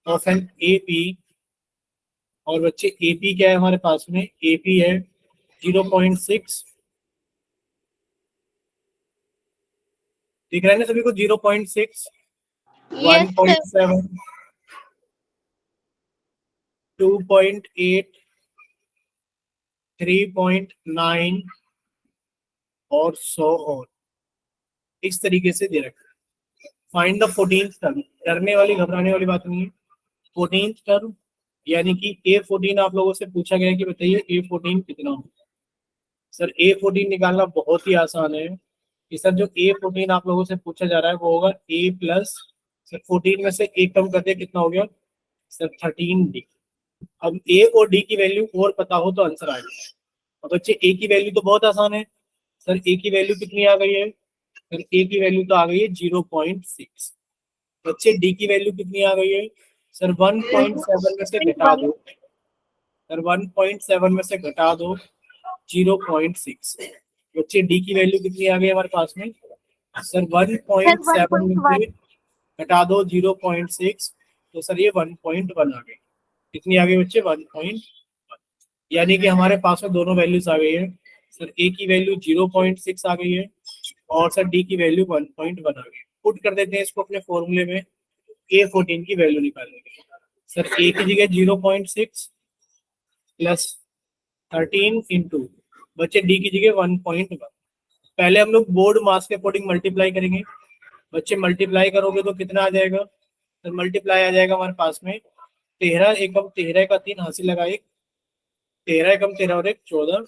of an AP. और बच्चे एपी क्या है हमारे पास में? एपी है 0.6। दिख रहा है ना सभी को? 0.6, Yes, sir. 1.7, 2.8, 3.9 और 100 और इस तरीके से दे रखा है। Find the 14th term. डरने वाली घबराने वाली बात नहीं है। 14th टर्म यानी कि A14 आप लोगों से पूछा गया है कि बताइए A14 कितना हो। सर A14 निकालना बहुत ही आसान है कि सर जो A14 आप लोगों से पूछा जा रहा है वो होगा A प्लस, सर 14 में से एक कम कर दिया कितना हो गया? Sir 13D। अब A और D की वैल्यू और पता हो तो आंसर आएगा। अब बच्चे A की वैल्यू तो बहुत आसान है। सर A की वैल्यू कितनी आ गई है? सर A की वैल्यू तो आ गई है 0.6। बच्चे D की वैल्यू कितनी आ गई है? सर 1.7 में से घटा दो। सर 1.7 में से घटा दो 0.6। बच्चे डी की वैल्यू कितनी आ गई हमारे पास में? सर Sir, 1.7 में 1.1. से घटा दो 0.6, तो सर ये 1.1 आ गई। कितनी आ गई बच्चे? 1.1। यानी कि हमारे पास में दोनों वैल्यूज आ गई है। सर ए की वैल्यू 0.6 आ गई है और सर डी की वैल्यू 1.1 आ गई। पुट कर देते हैं इसको अपने फॉर्मूले में A14 की वैल्यू निकालने के लिए। सर ए की जगह 0.6 प्लस 13 इंटू, बच्चे डी की जगह 1.1। पहले हम लोग बोर्ड मास के अकॉर्डिंग मल्टीप्लाई करेंगे। बच्चे मल्टीप्लाई करोगे तो कितना आ जाएगा? तो मल्टीप्लाई आ जाएगा हमारे पास में 13 एकम 13 का 3 हासिल लगा 1, 13 एकम 13 और 1 14,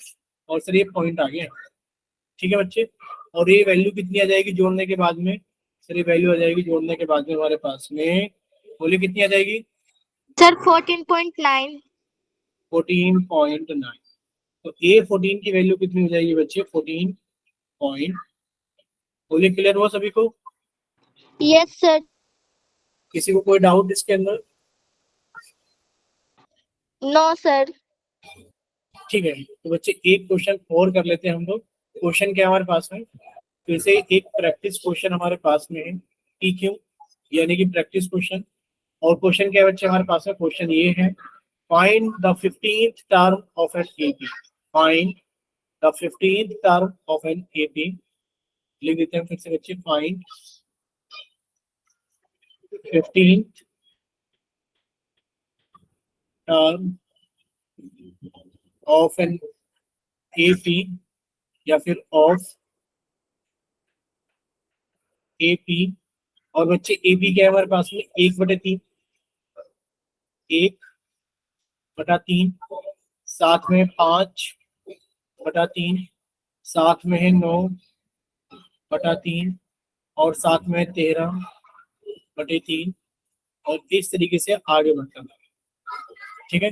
और सर ये पॉइंट आ गया। ठीक है बच्चे, और ये वैल्यू कितनी आ जाएगी जोड़ने के बाद में? सर ये वैल्यू आ जाएगी जोड़ने के बाद में हमारे पास में, बोलिए कितनी आ जाएगी? सर 14.9। 14.9। तो A14 की वैल्यू कितनी हो जाएगी बच्चे? 14 पॉइंट। बोलिए क्लियर हुआ सभी को? Yes sir. किसी को कोई डाउट इसके अंदर? No sir. ठीक है, तो बच्चे एक क्वेश्चन और कर लेते हैं हम लोग। क्वेश्चन क्या हमारे पास में? फिर से एक प्रैक्टिस क्वेश्चन हमारे पास में है, PQ यानी कि प्रैक्टिस क्वेश्चन। और क्वेश्चन क्या है बच्चे हमारे पास में? क्वेश्चन ये है, find the 15th term of an AP। Find the 15th term of an AP। लिख देते हैं फिर से बच्चे, find 15th term of an AP या फिर ऑफ AP। और बच्चे AP क्या है हमारे पास में? 1/3, 1/3, साथ में 5/3, साथ में है 9/3, और साथ में 13/3, और इस तरीके से आगे बढ़ता है। ठीक है,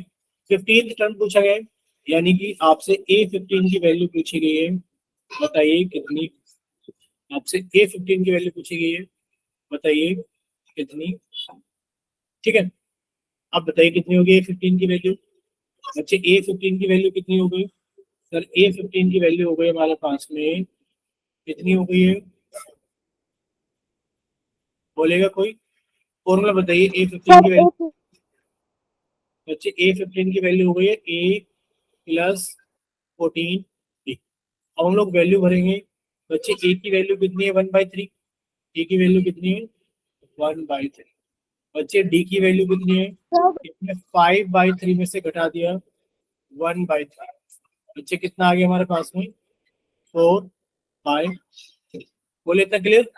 15th टर्म पूछा गया है, यानी कि आपसे A15 की वैल्यू पूछी गई है, बताइए कितनी? आपसे A15 की वैल्यू पूछी गई है, बताइए कितनी? ठीक है, अब बताइए कितनी होगी A15 की वैल्यू? बच्चे A15 की वैल्यू कितनी हो गई? सर A15 की वैल्यू हो गई हमारे पास में, कितनी हो गई है? बोलेगा कोई? फॉर्मूला बताइए A15 की वैल्यू। बच्चे A15 की वैल्यू हो गई है A+14B। अब हम लोग वैल्यू भरेंगे। बच्चे A की वैल्यू कितनी है? 1/3। A की वैल्यू कितनी है? 1/3। बच्चे D की वैल्यू कितनी है? इसमें 5/3 में से घटा दिया 1/3। बच्चे कितना आ गया हमारे पास में? 4/3। बोले इतना क्लियर?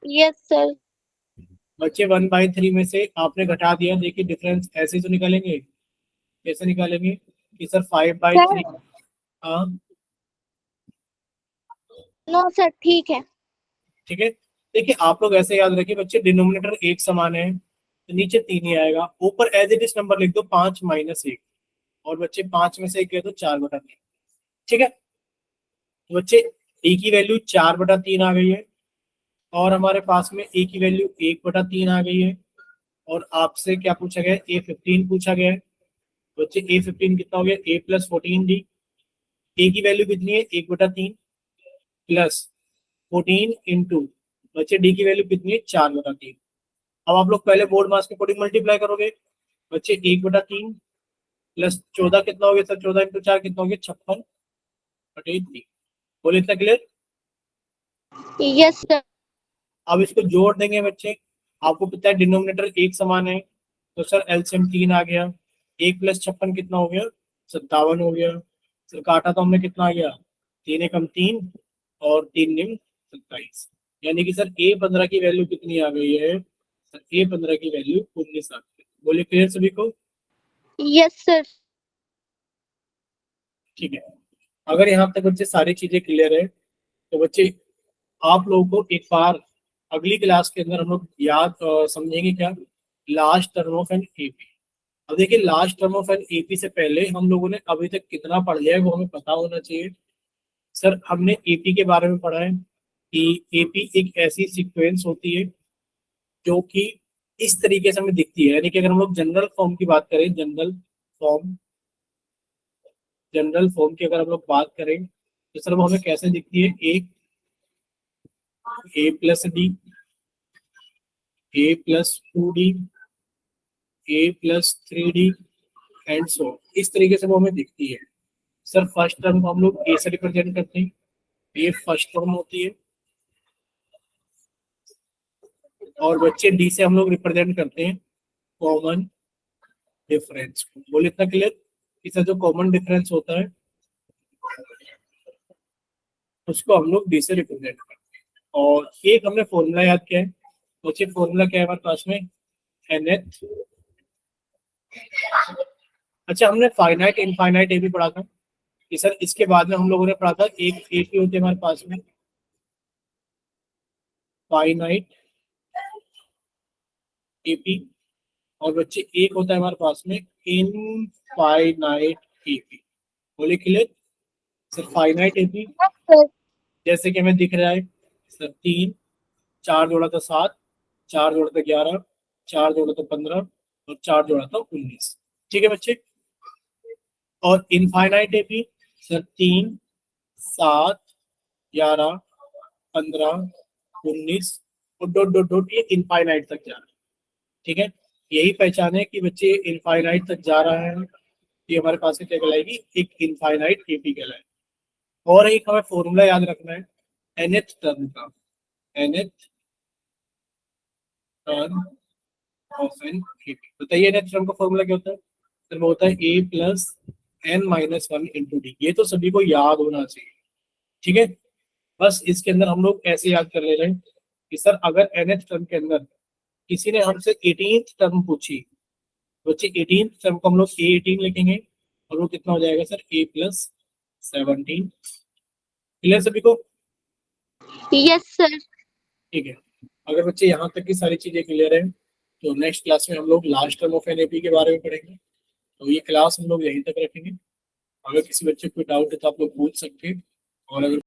Yes sir. बच्चे 1/3 में से आपने घटा दिया, देखिए डिफरेंस ऐसे तो निकालेंगे। कैसे निकालेंगे कि सर 5/3? हाँ नो सर ठीक है। ठीक है, देखिए आप लोग ऐसे याद रखिए बच्चे, डिनोमिनेटर एक समान है तो नीचे 3 ही आएगा, ऊपर एज इट इज नंबर लिख दो 5-1। और बच्चे 5 में से 1 तो 4/3। ठीक है, तो बच्चे ए की वैल्यू 4/3 आ गई है, और हमारे पास में ए की वैल्यू 1/3 आ गई है, और आपसे क्या पूछा गया? A15 पूछा गया है। बच्चे A15 कितना हो गया? A+14D। ए की वैल्यू कितनी है? 1/3 प्लस 14 इंटू, बच्चे डी की वैल्यू कितनी है? 4/3। अब आप लोग पहले बोर्ड मास के अकॉर्डिंग मल्टीप्लाई करोगे। बच्चे 1/3 प्लस 14 कितना हो गया सर? 14 × 4 कितना हो गया? 56/3। बोले इतना क्लियर? Yes sir. अब इसको जोड़ देंगे बच्चे, आपको पता है डिनोमिनेटर एक समान है, तो सर एलसीएम 3 आ गया। 1+56 कितना हो गया? 57 हो गया। सर काटा तो हमने कितना आ गया? 3 एकम 3 और 3 निम 27। यानी कि सर A15 की वैल्यू कितनी आ गई है? सर A15 की वैल्यू 19 आ गई। बोले क्लियर सभी को? Yes sir. ठीक है, अगर यहाँ तक बच्चे सारी चीजें क्लियर है, तो बच्चे आप लोगों को एक बार अगली क्लास के अंदर हम लोग याद समझेंगे क्या? Last term of an AP. अब देखिए, last term of an AP से पहले हम लोगों ने अभी तक कितना पढ़ लिया है वो हमें पता होना चाहिए। सर हमने एपी के बारे में पढ़ा है कि एपी एक ऐसी सीक्वेंस होती है जो कि इस तरीके से हमें दिखती है, यानी कि अगर हम लोग जनरल फॉर्म की बात करें, फॉर्म जनरल फॉर्म की अगर हम लोग बात करें, तो सर वो हमें कैसे दिखती है? एक A+D, A+2D, A+3D and so, इस तरीके से वो हमें दिखती है। सर फर्स्ट टर्म को हम लोग ए से रिप्रेजेंट करते हैं, ये फर्स्ट टर्म होती है। और बच्चे डी से हम लोग रिप्रेजेंट करते हैं कॉमन डिफरेंस। बोले इतना क्लियर? इसका जो कॉमन डिफरेंस होता है उसको हम लोग डी से रिप्रेजेंट करते हैं। और एक हमने फॉर्मूला याद किया है, बच्चे फॉर्मूला क्या है हमारे पास में? nth। अच्छा, हमने फाइनाइट इनफाइनाइट ए भी पढ़ा था कि सर इसके बाद में हम लोगों ने पढ़ा था एक ए की होती है हमारे पास में, फाइनाइट एपी, और बच्चे एक होता है हमारे पास में इनफाइनाइट एपी। बोले clear sir? Finite AP Yes, sir. जैसे कि हमें दिख रहा है सर, 3, 4 जोड़ा तो 7, 4 जोड़ा तो 11, 4 जोड़ा तो 15, और 4 जोड़ा तो 19। ठीक है बच्चे? और इनफाइनाइट एपी सर 3, 7, 11, 15, 19 और डॉट डॉट डॉट, ये इनफाइनाइट तक जा रहा है। ठीक है, यही पहचान है कि बच्चे इनफाइनाइट तक जा रहा है, ये हमारे पास में क्या कहलाएगी? एक इनफाइनाइट एपी कहलाएगी। और एक हमें फॉर्मूला याद रखना है nth टर्म का, nth term of an AP. बताइए nth टर्म का फॉर्मूला क्या होता है? सर वो होता है a plus n minus 1 into D. ये तो सभी को याद होना चाहिए। ठीक है, बस इसके अंदर हम लोग ऐसे याद कर ले रहे हैं कि सर अगर nth टर्म के अंदर किसी ने हमसे 18th टर्म पूछी, बच्चे 18th टर्म को हम लोग a18 लिखेंगे, और वो कितना हो जाएगा सर? a plus 17। क्लियर सभी को? Yes, sir. ठीक है, अगर बच्चे यहाँ तक की सारी चीजें क्लियर है तो नेक्स्ट क्लास में हम लोग लास्ट टर्म ऑफ एनएपी के बारे में पढ़ेंगे। तो ये क्लास हम लोग यहीं तक रखेंगे। अगर किसी बच्चे को डाउट है तो आप लोग पूछ सकते हैं, और अगर